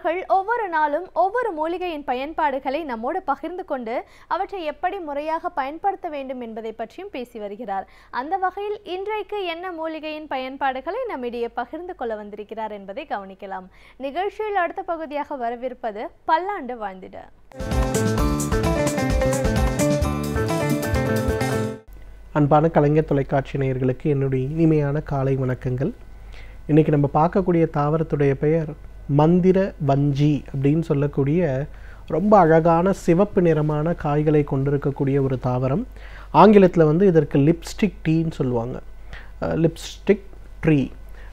அவர்கள் ஒவ்வொரு நாளும் ஒவ்வொரு மூலிகையின் பயன்பாடுகளை நம்மோடு பகிர்ந்து கொண்டு அவற்றை எப்படி முறையாக பயன்படுத்த வேண்டும் என்பதை பற்றியும் பேசி வருகிறார். அந்த வகையில் இன்றைக்கு என்ன மூலிகையின் பயன்பாடுகளை நம்மிடையே பகிர்ந்து கொள்ள வந்திருக்கிறார் என்பதை கவனிக்கலாம். நிகழ்ச்சியில் அடுத்த பகுதியாக வரவிருப்பது பல்லாண்டு வாழ்ந்திட. அன்பான கலைஞர் தொலைக்காட்சி நேயர்களுக்கு என்னுடைய இனிமையான காலை வணக்கங்கள். இன்றைக்கி நம்ம பார்க்கக்கூடிய தாவரத்துடைய பெயர் மந்திர வஞ்சி அப்படின்னு சொல்லக்கூடிய ரொம்ப அழகான சிவப்பு நிறமான காய்களை கொண்டிருக்கக்கூடிய ஒரு தாவரம். ஆங்கிலத்தில் இதற்கு லிப்ஸ்டிக் டீன்னு சொல்லுவாங்க. லிப்ஸ்டிக் ட்ரீ,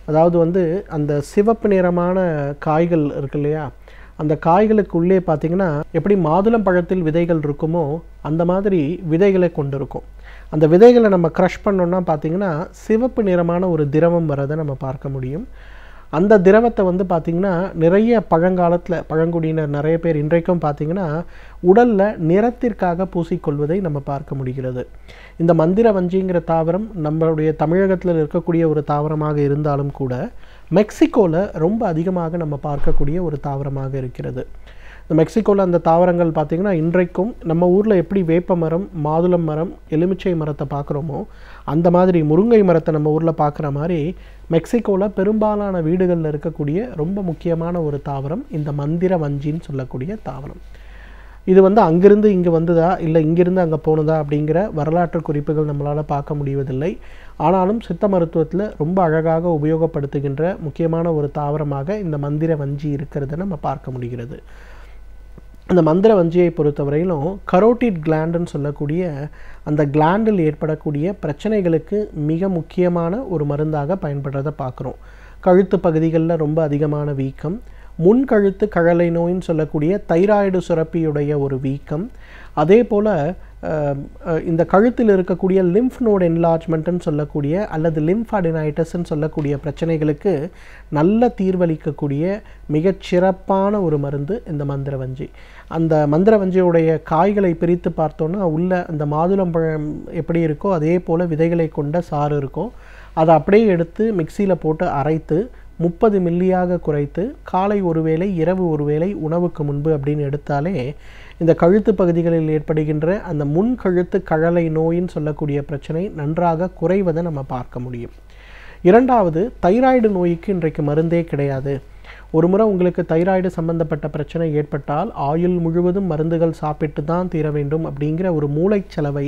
அதாவது அந்த சிவப்பு நிறமான காய்கள் இருக்கு இல்லையா, அந்த காய்களுக்கு உள்ளே பார்த்திங்கன்னா எப்படி மாதுளம் பழத்தில் விதைகள் இருக்குமோ அந்த மாதிரி விதைகளை கொண்டிருக்கும். அந்த விதைகளை நம்ம க்ரஷ் பண்ணோன்னா பார்த்திங்கன்னா சிவப்பு நிறமான ஒரு திரவம் வரதை நம்ம பார்க்க முடியும். அந்த திரவத்தை பார்த்திங்கன்னா நிறைய பழங்காலத்தில் பழங்குடியினர் நிறைய பேர் இன்றைக்கும் பார்த்திங்கன்னா உடலில் நிறத்திற்காக பூசிக்கொள்வதை நம்ம பார்க்க முடிகிறது. இந்த மந்திர வஞ்சிங்கிற தாவரம் நம்மளுடைய தமிழகத்தில் இருக்கக்கூடிய ஒரு தாவரமாக இருந்தாலும் கூட மெக்சிகோவில் ரொம்ப அதிகமாக நம்ம பார்க்கக்கூடிய ஒரு தாவரமாக இருக்கிறது. இந்த மெக்சிகோவில் அந்த தாவரங்கள் பார்த்திங்கன்னா இன்றைக்கும் நம்ம ஊரில் எப்படி வேப்ப மரம், மாதுளம் மரம், எலுமிச்சை மரத்தை பார்க்குறோமோ அந்த மாதிரி முருங்கை மரத்தை நம்ம ஊரில் பார்க்குற மாதிரி மெக்சிகோவில் பெரும்பாலான வீடுகளில் இருக்கக்கூடிய ரொம்ப முக்கியமான ஒரு தாவரம் இந்த மந்திர வஞ்சின்னு சொல்லக்கூடிய தாவரம். இது அங்கிருந்து இங்கே வந்ததா இல்லை இங்கிருந்து அங்கே போனதா அப்படிங்கிற வரலாற்று குறிப்புகள் நம்மளால் பார்க்க முடிவதில்லை. ஆனாலும் சித்த மருத்துவத்தில் ரொம்ப அழகாக உபயோகப்படுத்துகின்ற முக்கியமான ஒரு தாவரமாக இந்த மந்திர வஞ்சி இருக்கிறத நம்ம பார்க்க முடிகிறது. அந்த மந்திர வஞ்சியை பொறுத்தவரையிலும் கரோட்டிட் கிளாண்டுன்னு சொல்லக்கூடிய அந்த கிளாண்டில் ஏற்படக்கூடிய பிரச்சனைகளுக்கு மிக முக்கியமான ஒரு மருந்தாக பயன்படுறதை பார்க்குறோம். கழுத்து பகுதிகளில் ரொம்ப அதிகமான வீக்கம், முன்கழுத்து கழலை நோயின்னு சொல்லக்கூடிய தைராய்டு சுரப்பியுடைய ஒரு வீக்கம், அதே போல் இந்த கழுத்தில் இருக்கக்கூடிய லிம்ஃப் நோட் என்லார்ஜ்மெண்ட்டுன்னு சொல்லக்கூடிய அல்லது லிம்ஃபாடினைட்டஸ்ன்னு சொல்லக்கூடிய பிரச்சனைகளுக்கு நல்ல தீர்வளிக்கக்கூடிய மிகச்சிறப்பான ஒரு மருந்து இந்த மந்திரவஞ்சி. அந்த மந்திரவஞ்சியுடைய காய்களை பிரித்து பார்த்தோன்னா உள்ள அந்த மாதுளம்பழம் எப்படி இருக்கோ அதே போல் விதைகளை கொண்ட சாறு இருக்கும். அதை அப்படியே எடுத்து மிக்சியில் போட்டு அரைத்து 30 மில்லியாக குறைத்து காலை ஒரு வேளை இரவு ஒரு வேளை உணவுக்கு முன்பு அப்படின்னு எடுத்தாலே இந்த கழுத்து பகுதிகளில் ஏற்படுகின்ற அந்த முன்கழுத்து கழலை நோயின்னு சொல்லக்கூடிய பிரச்சனை நன்றாக குறைவதை நம்ம பார்க்க முடியும். இரண்டாவது, தைராய்டு நோய்க்கு இன்றைக்கு மருந்தே கிடையாது. ஒரு முறை உங்களுக்கு தைராய்டு சம்பந்தப்பட்ட பிரச்சனை ஏற்பட்டால் ஆயுள் முழுவதும் மருந்துகள் சாப்பிட்டு தான் தீர வேண்டும் அப்படிங்கிற ஒரு மூளைச்சலவை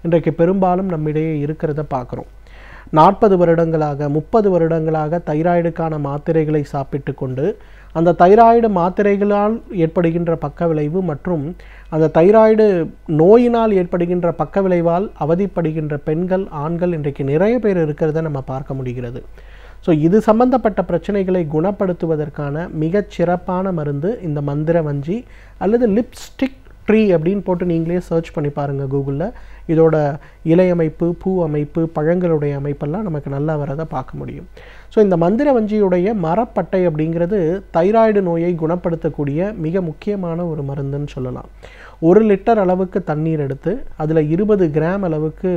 இன்றைக்கு பெரும்பாலும் நம்மிடையே இருக்கிறத பார்க்குறோம். 40 வருடங்களாக 30 வருடங்களாக தைராய்டுக்கான மாத்திரைகளை சாப்பிட்டு கொண்டு அந்த தைராய்டு மாத்திரைகளால் ஏற்படுகின்ற பக்க விளைவு மற்றும் அந்த தைராய்டு நோயினால் ஏற்படுகின்ற பக்க விளைவால் அவதிப்படுகின்ற பெண்கள், ஆண்கள் இன்றைக்கு நிறைய பேர் இருக்கிறத நம்ம பார்க்க முடிகிறது. ஸோ இது சம்பந்தப்பட்ட பிரச்சனைகளை குணப்படுத்துவதற்கான மிகச் சிறப்பான மருந்து இந்த மந்திர வஞ்சி அல்லது லிப்ஸ்டிக் ட்ரீ அப்படின்னு போட்டு நீங்களே சர்ச் பண்ணி பாருங்கள் கூகுளில். இதோட இலை அமைப்பு, பூ அமைப்பு, பழங்களுடைய அமைப்பெல்லாம் நமக்கு நல்லா வரதை பார்க்க முடியும். ஸோ இந்த மந்திர வஞ்சியுடைய மரப்பட்டை அப்படிங்கிறது தைராய்டு நோயை குணப்படுத்தக்கூடிய மிக முக்கியமான ஒரு மருந்துன்னு சொல்லலாம். 1 லிட்டர் அளவுக்கு தண்ணீர் எடுத்து அதில் 20 கிராம் அளவுக்கு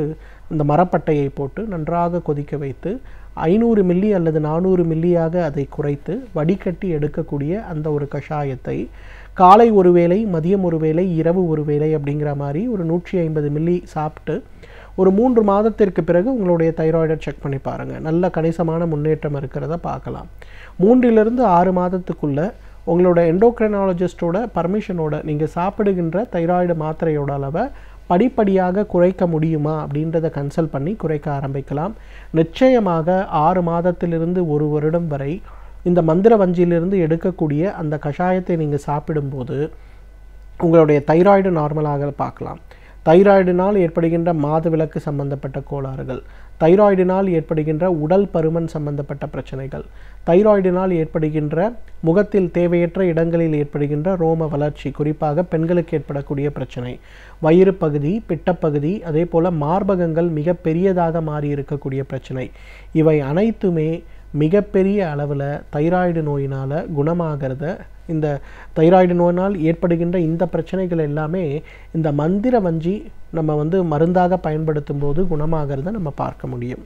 இந்த மரப்பட்டையை போட்டு நன்றாக கொதிக்க வைத்து 500 மில்லி அல்லது 400 மில்லியாக அதை குறைத்து வடிகட்டி எடுக்கக்கூடிய அந்த ஒரு கஷாயத்தை காலை ஒரு வேளை, மதியம் ஒரு வேளை, இரவு ஒரு வேளை அப்படிங்கிற மாதிரி ஒரு 150 மில்லி சாப்பிட்டு ஒரு 3 மாதத்திற்கு பிறகு உங்களுடைய தைராய்டை செக் பண்ணி பாருங்கள். நல்ல கணிசமான முன்னேற்றம் இருக்கிறத பார்க்கலாம். 3 to 6 மாதத்துக்குள்ளே உங்களோட எண்டோக்ரைனாலஜிஸ்டோட பர்மிஷனோட நீங்கள் சாப்பிடுகின்ற தைராய்டு மாத்திரையோட அளவை படிப்படியாக குறைக்க முடியுமா அப்படின்றத கன்சல்ட் பண்ணி குறைக்க ஆரம்பிக்கலாம். நிச்சயமாக 6 மாதத்திலிருந்து 1 வருடம் வரை இந்த மந்திர வஞ்சியிலிருந்து எடுக்கக்கூடிய அந்த கஷாயத்தை நீங்கள் சாப்பிடும்போது உங்களுடைய தைராய்டு நார்மலாக பார்க்கலாம். தைராய்டினால் ஏற்படுகின்ற மாதவிலக்கு சம்பந்தப்பட்ட கோளாறுகள், தைராய்டினால் ஏற்படுகின்ற உடல் பருமன் சம்பந்தப்பட்ட பிரச்சனைகள், தைராய்டினால் ஏற்படுகின்ற முகத்தில் தேவையற்ற இடங்களில் ஏற்படுகின்ற ரோம வளர்ச்சி, குறிப்பாக பெண்களுக்கு ஏற்படக்கூடிய பிரச்சனை, வயிறு பகுதி, பிட்டப்பகுதி, அதே போல் மார்பகங்கள் மிக பெரியதாக மாறி இருக்கக்கூடிய பிரச்சனை, இவை அனைத்துமே மிகப்பெரிய அளவில் தைராய்டு நோயினால் குணமாகிறத இந்த தைராய்டு நோயினால் ஏற்படுகின்ற இந்த பிரச்சனைகள் எல்லாமே இந்த மந்திர வஞ்சி நம்ம வந்து மருந்தாக பயன்படுத்தும் போது குணமாகிறத நம்ம பார்க்க முடியும்.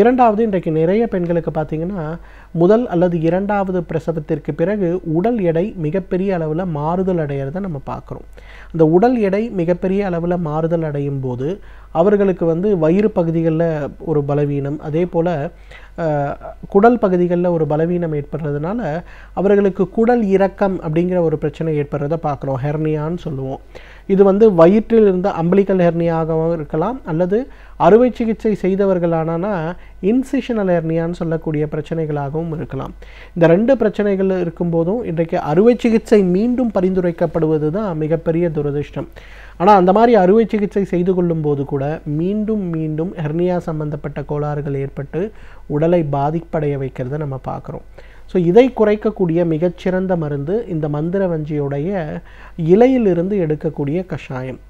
இரண்டாவது, இன்றைக்கு நிறைய பெண்களுக்கு பார்த்திங்கன்னா முதல் அல்லது இரண்டாவது பிரசவத்திற்கு பிறகு உடல் எடை மிகப்பெரிய அளவில் மாறுதல் அடையிறத நம்ம பார்க்குறோம். அந்த உடல் எடை மிகப்பெரிய அளவில் மாறுதல் அடையும் போது அவர்களுக்கு வந்து வயிறு பகுதிகளில் ஒரு பலவீனம், அதே போல் குடல் பகுதிகளில் ஒரு பலவீனம் ஏற்படுறதுனால அவர்களுக்கு குடல் இறக்கம் அப்படிங்கிற ஒரு பிரச்சனை ஏற்படுறத பார்க்குறோம். ஹெர்னியான்னு சொல்லுவோம். இது வந்து வயிற்றில் இருந்த அம்பிளிக்கல் ஹெர்னியாகவும் இருக்கலாம், அல்லது அறுவை சிகிச்சை செய்தவர்களானா இன்சிஷனல் ஹெர்னியான்னு சொல்லக்கூடிய பிரச்சனைகளாகவும் இருக்கலாம். இந்த ரெண்டு பிரச்சனைகள் இருக்கும்போதும் இன்றைக்கு அறுவை சிகிச்சை மீண்டும் பரிந்துரைக்கப்படுவது தான் மிகப்பெரிய துரதிர்ஷ்டம். ஆனால் அந்த மாதிரி அறுவை சிகிச்சை செய்து கொள்ளும் போது கூட மீண்டும் மீண்டும் ஹெர்னியா சம்பந்தப்பட்ட கோளாறுகள் ஏற்பட்டு உடலை பாதிப்படைய வைக்கிறத நம்ம பார்க்குறோம். ஸோ இதை குறைக்கக்கூடிய மிகச்சிறந்த மருந்து இந்த மந்திர வஞ்சியுடைய இலையிலிருந்து எடுக்கக்கூடிய கஷாயம்.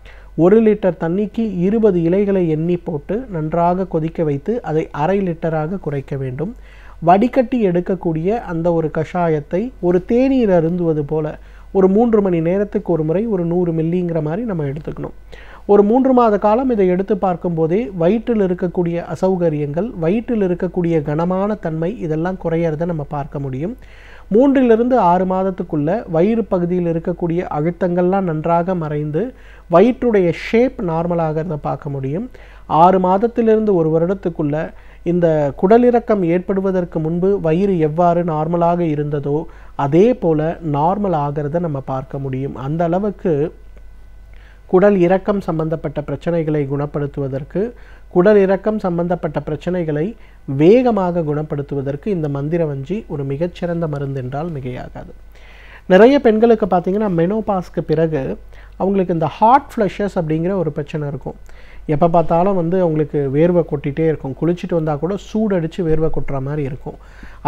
1 லிட்டர் தண்ணிக்கு 20 இலைகளை எண்ணி போட்டு நன்றாக கொதிக்க வைத்து அதை அரை லிட்டராக குறைக்க வேண்டும். வடிகட்டி எடுக்கக்கூடிய அந்த ஒரு கஷாயத்தை ஒரு தேநீர் அருந்துவது போல ஒரு 3 மணி நேரத்துக்கு ஒரு முறை ஒரு 100 மில்லிங்கிற மாதிரி நம்ம எடுத்துக்கணும். ஒரு 3 மாத காலம் இதை எடுத்து பார்க்கும்போதே வயிற்றில் இருக்கக்கூடிய அசௌகரியங்கள், வயிற்றில் இருக்கக்கூடிய கனமான தன்மை இதெல்லாம் குறையிறத நம்ம பார்க்க முடியும். 3 to 6 மாதத்துக்குள்ள வயிறு பகுதியில் இருக்கக்கூடிய அழுத்தங்கள்லாம் நன்றாக மறைந்து வயிற்றுடைய ஷேப் நார்மலாகிறத பார்க்க முடியும். 6 மாதத்திலிருந்து 1 வருடத்துக்குள்ள இந்த குடலிறக்கம் ஏற்படுவதற்கு முன்பு வயிறு எவ்வாறு நார்மலாக இருந்ததோ அதே போல் நார்மல் ஆகிறத நம்ம பார்க்க முடியும். அந்த அளவுக்கு குடல் இறக்கம் சம்பந்தப்பட்ட பிரச்சனைகளை குணப்படுத்துவதற்கு, குடல் இறக்கம் சம்பந்தப்பட்ட பிரச்சனைகளை வேகமாக குணப்படுத்துவதற்கு இந்த மந்திர வஞ்சி ஒரு மிகச்சிறந்த மருந்து என்றால் மிகையாகாது. நிறைய பெண்களுக்கு பார்த்திங்கன்னா மெனோபாஸ்க்கு பிறகு அவங்களுக்கு இந்த ஹாட் ஃப்ளஷஸ் அப்படிங்கிற ஒரு பிரச்சனை இருக்கும். எப்போ பார்த்தாலும் வந்து அவங்களுக்கு வேர்வை கொட்டிகிட்டே இருக்கும். குளிச்சுட்டு வந்தால் கூட சூடடித்து வேர்வை கொட்டுற மாதிரி இருக்கும்.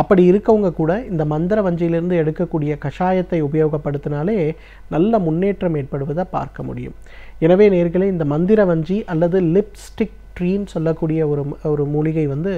அப்படி இருக்கவங்க கூட இந்த மந்திர வஞ்சியிலிருந்து எடுக்கக்கூடிய கஷாயத்தை உபயோகப்படுத்தினாலே நல்ல முன்னேற்றம் ஏற்படுவதை பார்க்க முடியும். எனவே நேர்களே, இந்த மந்திர வஞ்சி அல்லது லிப்ஸ்டிக் ட்ரீன்னு சொல்லக்கூடிய ஒரு மூலிகை வந்து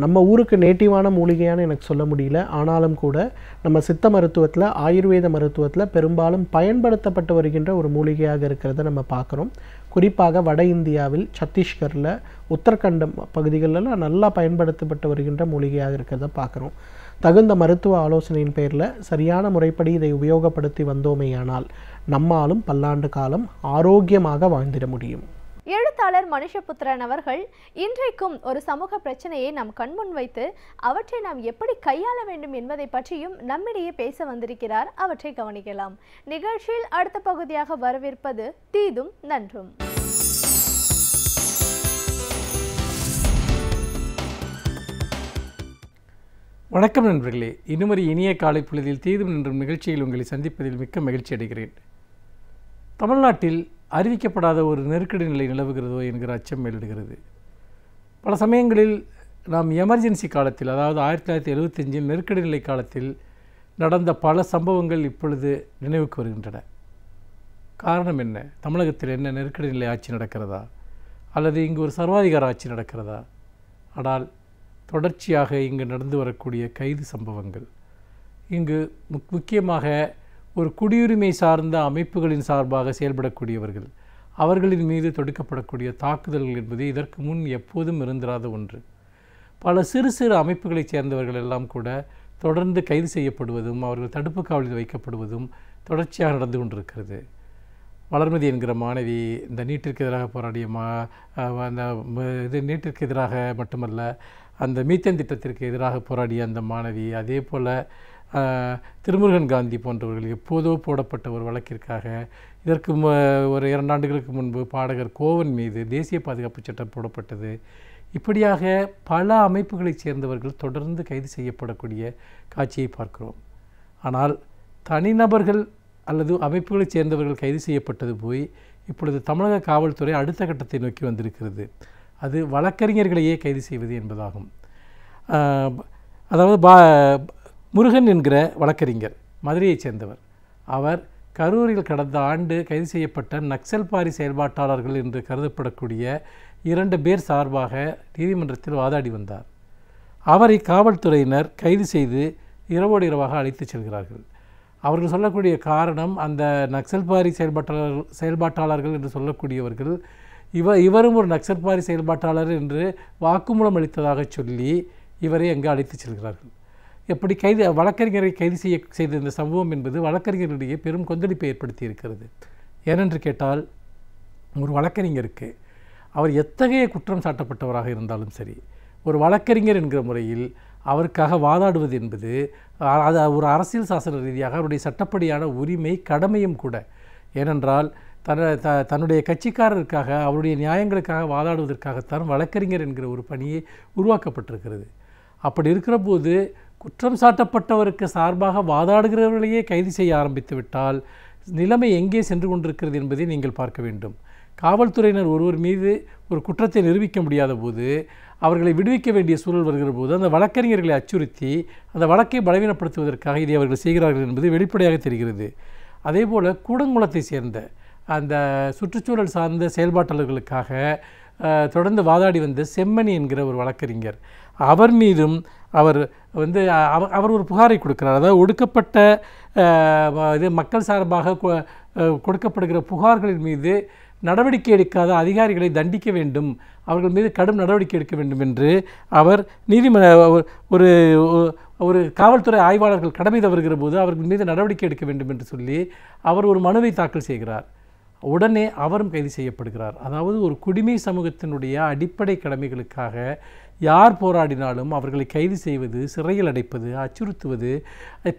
நம்ம ஊருக்கு நேட்டிவான மூலிகையானு எனக்கு சொல்ல முடியல. ஆனாலும் கூட நம்ம சித்த மருத்துவத்தில், ஆயுர்வேத மருத்துவத்தில் பெரும்பாலும் பயன்படுத்தப்பட்டு வருகின்ற ஒரு மூலிகையாக இருக்கிறத நம்ம பார்க்குறோம். குறிப்பாக வட இந்தியாவில் சத்தீஸ்கரில், உத்தரகண்டம் பகுதிகளெல்லாம் நல்லா பயன்படுத்தப்பட்டு வருகின்ற மூலிகையாக இருக்கிறத பார்க்குறோம். தகுந்த மருத்துவ ஆலோசனையின் பேரில் சரியான முறைப்படி இதை உபயோகப்படுத்தி வந்தோமேயானால் நம்மாலும் பல்லாண்டு காலம் ஆரோக்கியமாக வாழ்ந்திட முடியும். எழுத்தாளர் மனுஷபுத்திரன் அவர்கள் இன்றைக்கும் ஒரு சமூக பிரச்சனையை நம் கண்முன் வைத்து அவற்றை நாம் எப்படி கையாள வேண்டும் என்பதை பற்றியும் நம்மிடையே பேச வந்திருக்கிறார். அவற்றை கவனிக்கலாம். நிகழ்ச்சியில் அடுத்த பகுதியாக வரவிருப்பது தீதும் நன்றும். வணக்கம் நண்பர்களே, இன்னும் ஒரு இனிய காலை பொழுதில் தீதும் நன்றும் நிகழ்ச்சியில் உங்களை சந்திப்பதில் மிக்க மகிழ்ச்சி அடைகிறேன். தமிழ்நாட்டில் அறிவிக்கப்படாத ஒரு நெருக்கடி நிலை நிலவுகிறதோ என்கிற அச்சம் மேலிடுகிறது. பல சமயங்களில் நாம் எமர்ஜென்சி காலத்தில், அதாவது 1975 நெருக்கடி நிலை காலத்தில் நடந்த பல சம்பவங்கள் இப்பொழுது நினைவுக்கு வருகின்றன. காரணம் என்ன? தமிழகத்தில் என்ன நெருக்கடி நிலை ஆட்சி நடக்கிறதா, அல்லது இங்கு ஒரு சர்வாதிகார ஆட்சி நடக்கிறதா? ஆனால் தொடர்ச்சியாக இங்கு நடந்து வரக்கூடிய கைது சம்பவங்கள், இங்கு முக்கியமாக ஒரு குடியுரிமை சார்ந்த அமைப்புகளின் சார்பாக செயல்படக்கூடியவர்கள், அவர்களின் மீது தொடுக்கப்படக்கூடிய தாக்குதல்கள் என்பது இதற்கு முன் எப்போதும் இருந்திராத ஒன்று. பல சிறு சிறு அமைப்புகளைச் சேர்ந்தவர்கள் எல்லாம் கூட தொடர்ந்து கைது செய்யப்படுவதும் அவர்கள் தடுப்பு காவலில் வைக்கப்படுவதும் தொடர்ச்சியாக நடந்து கொண்டிருக்கிறது. வளர்மதி என்கிற மாணவி இந்த நீட்டிற்கு எதிராக போராடிய நீட்டிற்கு எதிராக மட்டுமல்ல, அந்த மீத்தேன் திட்டத்திற்கு எதிராக போராடிய அந்த மாணவி, அதே போல் திருமுருகன் காந்தி போன்றவர்கள் எப்போதோ போடப்பட்ட ஒரு வழக்கிற்காக இதற்கு ஒரு 2 ஆண்டுகளுக்கு முன்பு பாடகர் கோவன் மீது தேசிய பாதுகாப்பு சட்டம் போடப்பட்டது. இப்படியாக பல அமைப்புகளைச் சேர்ந்தவர்கள் தொடர்ந்து கைது செய்யப்படக்கூடிய காட்சியை பார்க்கிறோம். ஆனால் தனிநபர்கள் அல்லது அமைப்புகளைச் சேர்ந்தவர்கள் கைது செய்யப்பட்டது போய் இப்பொழுது தமிழக காவல்துறை அடுத்த கட்டத்தை நோக்கி வந்திருக்கிறது. அது வழக்கறிஞர்களையே கைது செய்வது என்பதாகும். அதாவது முருகன் என்கிற வழக்கறிஞர், மதுரையைச் சேர்ந்தவர். அவர் கரூரில் கடந்த ஆண்டு கைது செய்யப்பட்ட நக்சல்பாரி செயல்பாட்டாளர்கள் என்று கருதப்படக்கூடிய 2 பேர் சார்பாக நீதிமன்றத்தில் வாதாடி வந்தார். அவரை காவல்துறையினர் கைது செய்து இரவோடு இரவாக அழைத்து செல்கிறார்கள். அவர்கள் சொல்லக்கூடிய காரணம் அந்த நக்சல்பாரி செயல்பாட்டாளர்கள் என்று சொல்லக்கூடியவர்கள் இவரும் ஒரு நக்சல்பாரி செயல்பாட்டாளர் என்று வாக்குமூலம் அளித்ததாக சொல்லி இவரை அங்கு அழைத்து செல்கிறார்கள். எப்படி வழக்கறிஞரை கைது செய்த இந்த சம்பவம் என்பது வழக்கறிஞர்களிடையே பெரும் கொந்தளிப்பை ஏற்படுத்தி இருக்கிறது. ஏனென்று கேட்டால், ஒரு வழக்கறிஞருக்கு அவர் எத்தகைய குற்றம் சாட்டப்பட்டவராக இருந்தாலும் சரி, ஒரு வழக்கறிஞர் என்கிற முறையில் அவருக்காக வாதாடுவது என்பது அது ஒரு அரசியல் சாசன ரீதியாக அவருடைய சட்டப்படியான உரிமை, கடமையும் கூட. ஏனென்றால் தன்னுடைய கட்சிக்காரருக்காக, அவருடைய நியாயங்களுக்காக வாதாடுவதற்காகத்தான் வழக்கறிஞர் என்கிற ஒரு பணியை உருவாக்கப்பட்டிருக்கிறது. அப்படி இருக்கிற போது குற்றம் சாட்டப்பட்டவருக்கு சார்பாக வாதாடுகிறவர்களையே கைது செய்ய ஆரம்பித்து விட்டால் நிலைமை எங்கே சென்று கொண்டிருக்கிறது என்பதை நீங்கள் பார்க்க வேண்டும். காவல்துறையினர் ஒருவர் மீது ஒரு குற்றத்தை நிரூபிக்க முடியாத போது அவர்களை விடுவிக்க வேண்டிய சூழல் வருகிற போது அந்த வழக்கறிஞர்களை அச்சுறுத்தி அந்த வழக்கை பலவீனப்படுத்துவதற்காக இதை அவர்கள் செய்கிறார்கள் என்பது வெளிப்படையாக தெரிகிறது. அதேபோல் கூடங்குளத்தை சேர்ந்த அந்த சுற்றுச்சூழல் சார்ந்த செயல்பாட்டாளர்களுக்காக தொடர்ந்து வாதாடி வந்த செம்மணி என்கிற ஒரு வழக்கறிஞர், அவர் மீதும் அவர் ஒரு புகாரை கொடுக்கிறார். அதாவது ஒடுக்கப்பட்ட மக்கள் சார்பாக கொடுக்கப்படுகிற புகார்களின் மீது நடவடிக்கை எடுக்காத அதிகாரிகளை தண்டிக்க வேண்டும், அவர்கள் மீது கடும் நடவடிக்கை எடுக்க வேண்டும் என்று அவர் ஒரு காவல்துறை ஆய்வாளர்கள் கடமை தவறுகிற போது அவர்கள் மீது நடவடிக்கை எடுக்க வேண்டும் என்று சொல்லி அவர் ஒரு மனுவை தாக்கல் செய்கிறார். உடனே அவரும் கைது செய்யப்படுகிறார். அதாவது ஒரு குடிமை சமூகத்தினுடைய அடிப்படை கடமைகளுக்காக யார் போராடினாலும் அவர்களை கைது செய்வது, சிறையில் அடைப்பது, அச்சுறுத்துவது,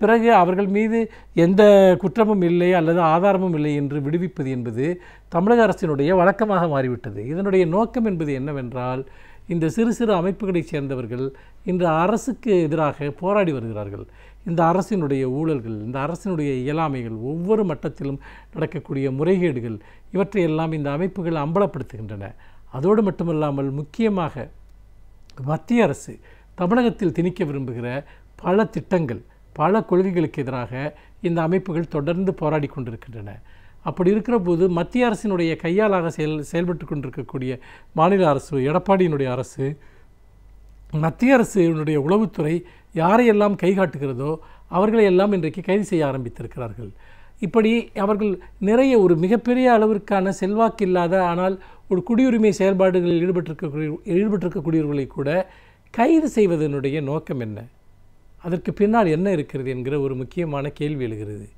பிறகு அவர்கள் மீது எந்த குற்றமும் இல்லை அல்லது ஆதாரமும் இல்லை என்று விடுவிப்பது என்பது தமிழக அரசினுடைய வழக்கமாக மாறிவிட்டது. இதனுடைய நோக்கம் என்பது என்னவென்றால், இந்த சிறு சிறு அமைப்புகளைச் சேர்ந்தவர்கள் இன்று அரசுக்கு எதிராக போராடி வருகிறார்கள். இந்த அரசினுடைய ஊழல்கள், இந்த அரசினுடைய இயலாமைகள், ஒவ்வொரு மட்டத்திலும் நடக்கக்கூடிய முறைகேடுகள், இவற்றையெல்லாம் இந்த அமைப்புகள் அம்பலப்படுத்துகின்றன. அதோடு மட்டுமல்லாமல் முக்கியமாக மத்திய அரசு தமிழகத்தில் திணிக்க விரும்புகிற பல திட்டங்கள், பல கொள்கைகளுக்கு எதிராக இந்த அமைப்புகள் தொடர்ந்து போராடி கொண்டிருக்கின்றன. அப்படி இருக்கிற போது மத்திய அரசினுடைய கையாளாக செயல்பட்டு கொண்டிருக்கக்கூடிய மாநில அரசு, எடப்பாடியினுடைய அரசு, மத்திய அரசினுடைய உளவுத்துறை யாரையெல்லாம் கை காட்டுகிறதோ அவர்களை எல்லாம் இன்றைக்கு கைது செய்ய ஆரம்பித்திருக்கிறார்கள். இப்படி அவர்கள் நிறைய ஒரு மிகப்பெரிய அளவிற்கான செல்வாக்கு இல்லாத ஆனால் ஒரு குடியுரிமை செயல்பாடுகளில் ஈடுபட்டிருக்கக்கூடியவர்களை கூட கைது செய்வதனுடைய நோக்கம் என்ன, அதற்கு பின்னால் என்ன இருக்கிறது என்கிற ஒரு முக்கியமான கேள்வி எழுகிறது.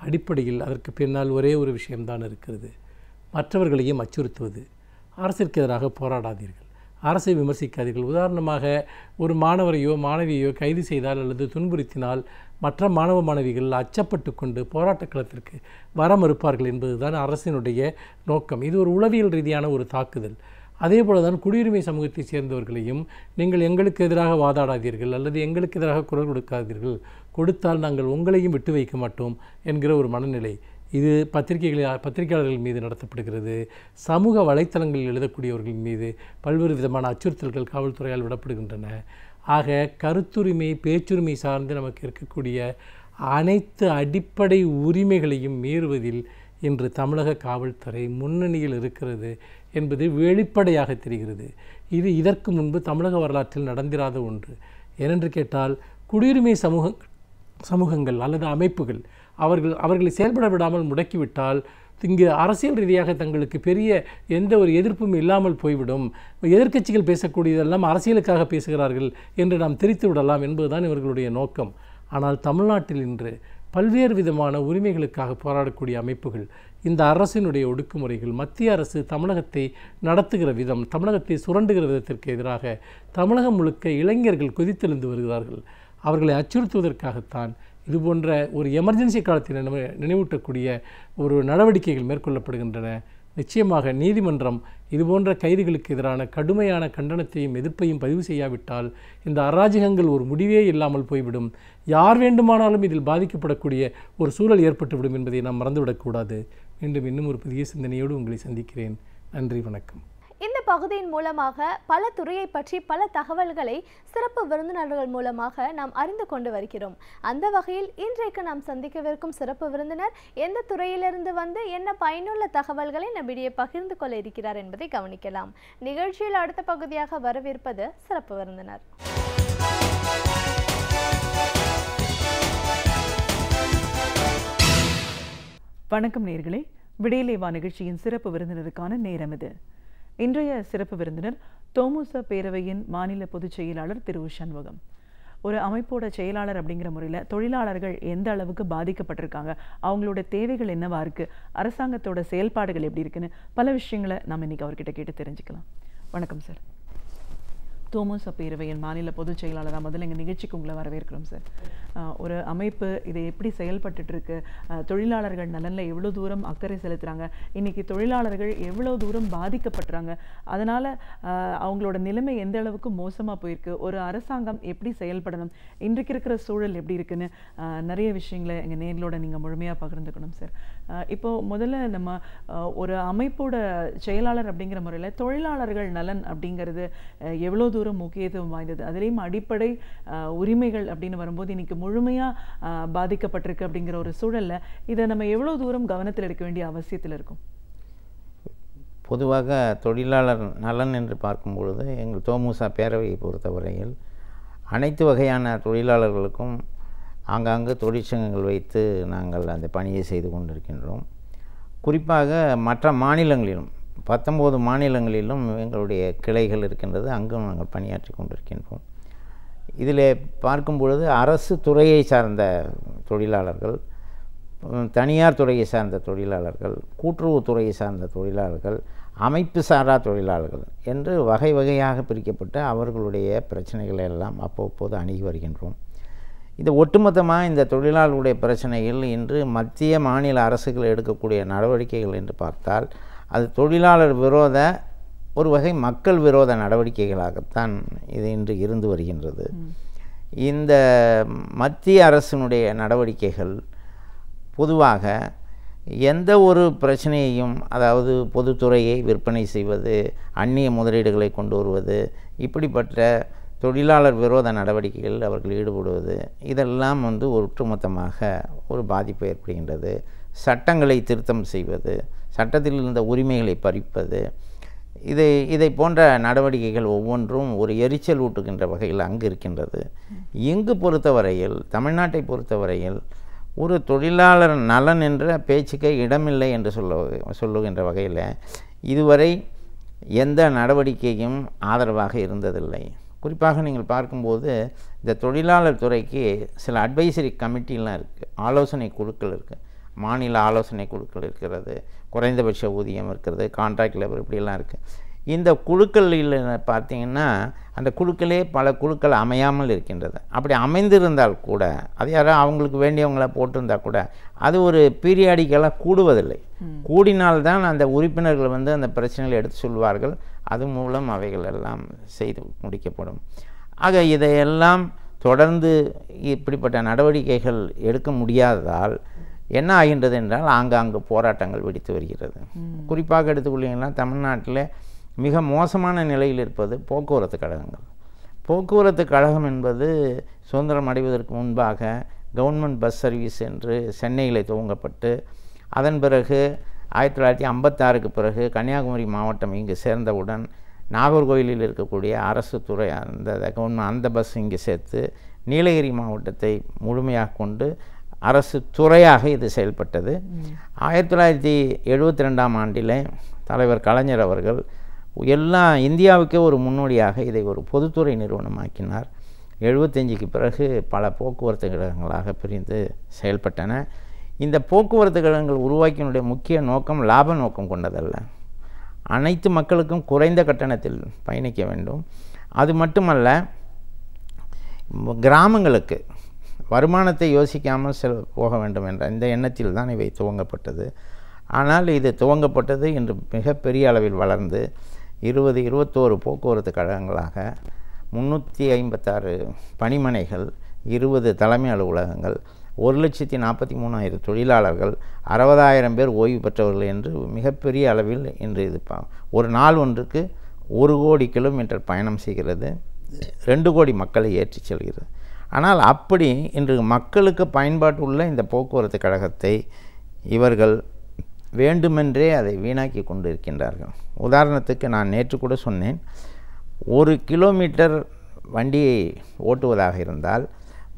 அடிப்படையில் அதற்கு பின்னால் ஒரே ஒரு விஷயம்தான் இருக்கிறது, மற்றவர்களையும் அச்சுறுத்துவது. அரசிற்கு எதிராக போராடாதீர்கள், அரசை விமர்சிக்காதீர்கள். உதாரணமாக ஒரு மாணவரையோ மாணவியோ கைது செய்தால் அல்லது துன்புறுத்தினால் மற்ற மாணவ மாணவிகள் அச்சப்பட்டு கொண்டு போராட்ட களத்திற்கு வர மறுப்பார்கள் என்பதுதான் அரசினுடைய நோக்கம். இது ஒரு உளவியல் ரீதியான ஒரு தாக்குதல். அதே போல தான் குடியுரிமை சமூகத்தை சேர்ந்தவர்களையும் நீங்கள் எங்களுக்கு எதிராக வாதாடாதீர்கள் அல்லது எங்களுக்கு எதிராக குரல் கொடுக்காதீர்கள், கொடுத்தால் நாங்கள் உங்களையும் விட்டு வைக்க மாட்டோம் என்கிற ஒரு மனநிலை இது பத்திரிகையாளர்கள் மீது நடத்தப்படுகிறது. சமூக வலைத்தளங்களில் எழுதக்கூடியவர்கள் மீது பல்வேறு விதமான அச்சுறுத்தல்கள் காவல்துறையால் விடப்படுகின்றன. ஆக கருத்துரிமை, பேச்சுரிமை சார்ந்து நமக்கு இருக்கக்கூடிய அனைத்து அடிப்படை உரிமைகளையும் மீறுவதில் இன்று தமிழக காவல்துறை முன்னணியில் இருக்கிறது என்பது வெளிப்படையாக தெரிகிறது. இது இதற்கு முன்பு தமிழக வரலாற்றில் நடந்திராத ஒன்று. ஏனென்று கேட்டால், குடியுரிமை சமூகங்கள் அல்லது அமைப்புகள் அவர்களை செயல்பட விடாமல் முடக்கிவிட்டால் இங்கு அரசியல் ரீதியாக தங்களுக்கு பெரிய எந்த ஒரு எதிர்ப்பும் இல்லாமல் போய்விடும். எதிர்க்கட்சிகள் பேசக்கூடியதெல்லாம் அரசியலுக்காக பேசுகிறார்கள் என்று நாம் திரித்து விடலாம் என்பதுதான் இவர்களுடைய நோக்கம். ஆனால் தமிழ்நாட்டில் இன்று பல்வேறு விதமான உரிமைகளுக்காக போராடக்கூடிய அமைப்புகள், இந்த அரசினுடைய ஒடுக்குமுறைகள், மத்திய அரசு தமிழகத்தை நடத்துகிற விதம், தமிழகத்தை சுரண்டுகிற விதத்திற்கு எதிராக தமிழகம் முழுக்க இளைஞர்கள் கொதித்தெழுந்து வருகிறார்கள். அவர்களை அச்சுறுத்துவதற்காகத்தான் இதுபோன்ற ஒரு எமர்ஜென்சி காலத்தில் நினைவூட்டக்கூடிய ஒரு நடவடிக்கைகள் மேற்கொள்ளப்படுகின்றன. நிச்சயமாக நீதிமன்றம் இதுபோன்ற கைதுகளுக்கு எதிரான கடுமையான கண்டனத்தையும் எதிர்ப்பையும் பதிவு செய்யாவிட்டால் இந்த அராஜகங்கள் ஒரு முடிவே இல்லாமல் போய்விடும். யார் வேண்டுமானாலும் இதில் பாதிக்கப்படக்கூடிய ஒரு சூழல் ஏற்பட்டுவிடும் என்பதை நாம் மறந்துவிடக்கூடாது. மீண்டும் இன்னும் ஒரு புதிய சிந்தனையோடு உங்களை சந்திக்கிறேன். நன்றி, வணக்கம். இந்த பகுதியின் மூலமாக பல துறையை பற்றி பல தகவல்களை சிறப்பு விருந்தினர்கள் மூலமாக நாம் அறிந்து கொண்டு வருகிறோம். அந்த வகையில் இன்றைக்கு நாம் சந்திக்கவிருக்கும் சிறப்பு விருந்தினர் எந்த துறையிலிருந்து வந்து என்ன பயனுள்ள தகவல்களை நம்மிடையே பகிர்ந்து கொள்ள இருக்கிறார் என்பதை கவனிக்கலாம். நிகழ்ச்சியில் அடுத்த பகுதியாக வரவிருப்பது சிறப்பு விருந்தினர். வணக்கம் நேயர்களே, விடியலை வா நிகழ்ச்சியின் சிறப்பு விருந்தினருக்கான நேரம் இது. இன்றைய சிறப்பு விருந்தினர் தோமுச பேரவையின் மாநில பொதுச் செயலாளர் திரு சண்முகம். ஒரு அமைப்போட செயலாளர் அப்படிங்கிற முறையில் தொழிலாளர்கள் எந்த அளவுக்கு பாதிக்கப்பட்டிருக்காங்க, அவங்களோட தேவைகள் என்னவா இருக்கு, அரசாங்கத்தோட செயல்பாடுகள் எப்படி இருக்குன்னு பல விஷயங்களை நம்ம இன்னைக்கு அவர்கிட்ட கேட்டு தெரிஞ்சுக்கலாம். வணக்கம் சார். தோமுச பேரவையின் மாநில பொதுச் செயலாளராக முதல்ல எங்கள் நிகழ்ச்சிக்கு உங்களை வரவேற்கிறோம் சார். ஒரு அமைப்பு இது எப்படி செயல்பட்டு இருக்கு, தொழிலாளர்கள் நலனில் எவ்வளோ தூரம் அக்கறை செலுத்துகிறாங்க, இன்றைக்கி தொழிலாளர்கள் எவ்வளோ தூரம் பாதிக்கப்படுறாங்க, அதனால் அவங்களோட நிலைமை எந்த அளவுக்கு மோசமாக போயிருக்கு, ஒரு அரசாங்கம் எப்படி செயல்படணும், இன்றைக்கு இருக்கிற சூழல் எப்படி இருக்குன்னு நிறைய விஷயங்களை எங்கள் நேர்களோட நீங்கள் முழுமையாக பகிர்ந்துக்கணும் சார். இப்போது முதல்ல நம்ம ஒரு அமைப்போட செயலாளர் அப்படிங்கிற முறையில் தொழிலாளர்கள் நலன் அப்படிங்கிறது எவ்வளோ தூரம் முக்கியத்துவம் வாய்ந்தது, அதுலேயும் அடிப்படை உரிமைகள் அப்படின்னு வரும்போது இன்னைக்கு முழுமையாக பாதிக்கப்பட்டிருக்கு அப்படிங்கிற ஒரு சூழல்ல இதை நம்ம எவ்வளோ தூரம் கவனத்தில் எடுக்க வேண்டிய அவசியத்தில் இருக்கும்? பொதுவாக தொழிலாளர் நலன் என்று பார்க்கும் பொழுது எங்கள் தோமுசா பேரவையை பொறுத்தவரையில் அனைத்து வகையான தொழிலாளர்களுக்கும் ஆங்காங்கு தொழிற்சங்கங்கள் வைத்து நாங்கள் அந்த பணியை செய்து கொண்டிருக்கின்றோம். குறிப்பாக மற்ற மாநிலங்களிலும் 19 மாநிலங்களிலும் எங்களுடைய கிளைகள் இருக்கின்றது, அங்கும் நாங்கள் பணியாற்றி கொண்டிருக்கின்றோம். இதில் பார்க்கும் பொழுது அரசு துறையை சார்ந்த தொழிலாளர்கள், தனியார் துறையை சார்ந்த தொழிலாளர்கள், கூட்டுறவுத்துறையை சார்ந்த தொழிலாளர்கள், அமைப்பு சாரா தொழிலாளர்கள் என்று வகை வகையாக பிரிக்கப்பட்டு அவர்களுடைய பிரச்சனைகளை எல்லாம் அவ்வப்போது அணுகி வருகின்றோம். இது ஒட்டுமொத்தமாக இந்த தொழிலாளர்களுடைய பிரச்சனைகள் இன்று மத்திய மாநில அரசுகள் எடுக்கக்கூடிய நடவடிக்கைகள் என்று பார்த்தால் அது தொழிலாளர் விரோத ஒரு வகை மக்கள் விரோத நடவடிக்கைகளாகத்தான் இது இன்று இருந்து வருகின்றது. இந்த மத்திய அரசினுடைய நடவடிக்கைகள் பொதுவாக எந்த ஒரு பிரச்சனையையும், அதாவது பொதுத்துறையை விற்பனை செய்வது, அந்நிய முதலீடுகளை கொண்டு வருவது, இப்படிப்பட்ட தொழிலாளர் விரோத நடவடிக்கைகள் அவர்கள் ஈடுபடுவது, இதெல்லாம் ஒட்டுமொத்தமாக ஒரு பாதிப்பு ஏற்படுகின்றது. சட்டங்களை திருத்தம் செய்வது, சட்டத்தில் இருந்த உரிமைகளை பறிப்பது, இதை போன்ற நடவடிக்கைகள் ஒவ்வொன்றும் ஒரு எரிச்சல் ஊட்டுகின்ற வகையில் அங்கு இருக்கின்றது. இங்கு பொறுத்தவரையில், தமிழ்நாட்டை பொறுத்தவரையில் ஒரு தொழிலாளர் நலன் என்ற பேச்சுக்கே இடமில்லை என்று சொல்லுகின்ற வகையில் இதுவரை எந்த நடவடிக்கையும் ஆதரவாக இருந்ததில்லை. குறிப்பாக நீங்கள் பார்க்கும்போது இந்த தொழிலாளர் துறைக்கு சில அட்வைசரி கமிட்டிலாம் இருக்குது, ஆலோசனை குழுக்கள் இருக்குது, மாநில ஆலோசனை குழுக்கள் இருக்கிறது, குறைந்தபட்ச ஊதியம் இருக்கிறது, கான்ட்ராக்ட் லேபர், இப்படியெல்லாம் இருக்குது. இந்த குழுக்களில் பார்த்திங்கன்னா அந்த குழுக்களே பல குழுக்கள் அமையாமல் இருக்கின்றது. அப்படி அமைந்திருந்தால் கூட அது யாராவது அவங்களுக்கு வேண்டியவங்கள போட்டிருந்தால் கூட அது ஒரு பீரியாடிக்கெல்லாம் கூடுவதில்லை. கூடினால்தான் அந்த உறுப்பினர்கள் அந்த பிரச்சனைகளை எடுத்து சொல்வார்கள், அது மூலம் அவைகள் எல்லாம் செய்து முடிக்கப்படும். ஆக இதையெல்லாம் தொடர்ந்து இப்படிப்பட்ட நடவடிக்கைகள் எடுக்க முடியாததால் என்ன ஆகின்றது என்றால் ஆங்காங்கு போராட்டங்கள் வெடித்து வருகிறது. குறிப்பாக எடுத்துக்கொள்ளிங்கன்னா தமிழ்நாட்டில் மிக மோசமான நிலையில் இருப்பது போக்குவரத்து கழகங்கள். போக்குவரத்து கழகம் என்பது சுதந்திரம் அடைவதற்கு முன்பாக கவர்மெண்ட் பஸ் சர்வீஸ் என்று சென்னையில் துவங்கப்பட்டு அதன் பிறகு 1956க்கு பிறகு கன்னியாகுமரி மாவட்டம் இங்கு சேர்ந்தவுடன் நாகர்கோவிலில் இருக்கக்கூடிய அரசு துறை அந்த பஸ் இங்கு சேர்த்து நீலகிரி மாவட்டத்தை முழுமையாக கொண்டு அரசு துறையாக இது செயல்பட்டது. 1972ஆம் ஆண்டில் தலைவர் கலைஞர் அவர்கள் இந்தியாவுக்கே ஒரு முன்னோடியாக இதை ஒரு பொதுத்துறை நிறுவனமாக்கினார். 75க்கு பிறகு பல போக்குவரத்து கழகங்களாக பிரிந்து செயல்பட்டன. இந்த போக்குவரத்து கழகங்கள் உருவாக்கினுடைய முக்கிய நோக்கம் லாப நோக்கம் கொண்டதல்ல, அனைத்து மக்களுக்கும் குறைந்த கட்டணத்தில் பயணிக்க வேண்டும். அது மட்டுமல்ல, கிராமங்களுக்கு வருமானத்தை யோசிக்காமல் போக வேண்டும் என்ற இந்த எண்ணத்தில் தான் இவை துவங்கப்பட்டது. ஆனால் இது துவங்கப்பட்டது இன்று மிகப்பெரிய அளவில் வளர்ந்து 21 போக்குவரத்து கழகங்களாக 356 பணிமனைகள், 20 தலைமை அலுவலகங்கள், 1,43,000 தொழிலாளர்கள், 60,000 பேர் ஓய்வு பெற்றவர்கள் என்று மிகப்பெரிய அளவில் இன்று இது ஒரு நாள் ஒன்றுக்கு 1 கோடி கிலோமீட்டர் பயணம் செய்கிறது, 2 கோடி மக்களை ஏற்றி செல்கிறது. ஆனால் அப்படி இன்று மக்களுக்கு பயன்பாட்டு உள்ள இந்த போக்குவரத்து கழகத்தை இவர்கள் வேண்டுமென்றே அதை வீணாக்கி கொண்டு இருக்கின்றார்கள். உதாரணத்துக்கு நான் நேற்று கூட சொன்னேன், 1 கிலோமீட்டர் வண்டியை ஓட்டுவதாக இருந்தால்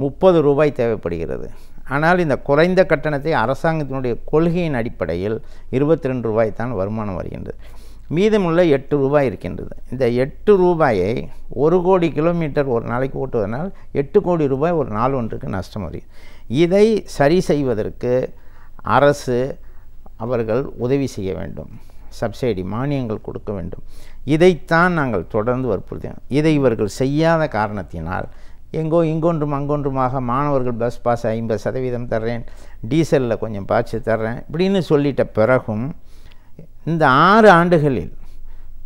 30 ரூபாய் தேவைப்படுகிறது. ஆனால் இந்த குறைந்த கட்டணத்தை அரசாங்கத்தினுடைய கொள்கையின் அடிப்படையில் 22 ரூபாய் தான் வருமானம் வருகின்றது. மீதமுள்ள 8 ரூபாய் இருக்கின்றது. இந்த 8 ரூபாயை 1 கோடி கிலோமீட்டர் ஒரு நாளைக்கு ஓட்டுவதனால் 8 கோடி ரூபாய் ஒரு நாள் ஒன்றுக்கு நஷ்டம் வருகிறது. இதை சரி செய்வதற்கு அரசு அவர்கள் உதவி செய்ய வேண்டும், சப்சிடி மானியங்கள் கொடுக்க வேண்டும். இதைத்தான் நாங்கள் தொடர்ந்து வற்புறுத்தினோம். இதை இவர்கள் செய்யாத காரணத்தினால் எங்கோ இங்கொன்றும் அங்கொன்றுமாக மாணவர்கள் பஸ் பாஸ் 50% தர்றேன், டீசலில் கொஞ்சம் பாய்ச்சி தர்றேன் இப்படின்னு சொல்லிட்ட பிறகும் இந்த 6 ஆண்டுகளில்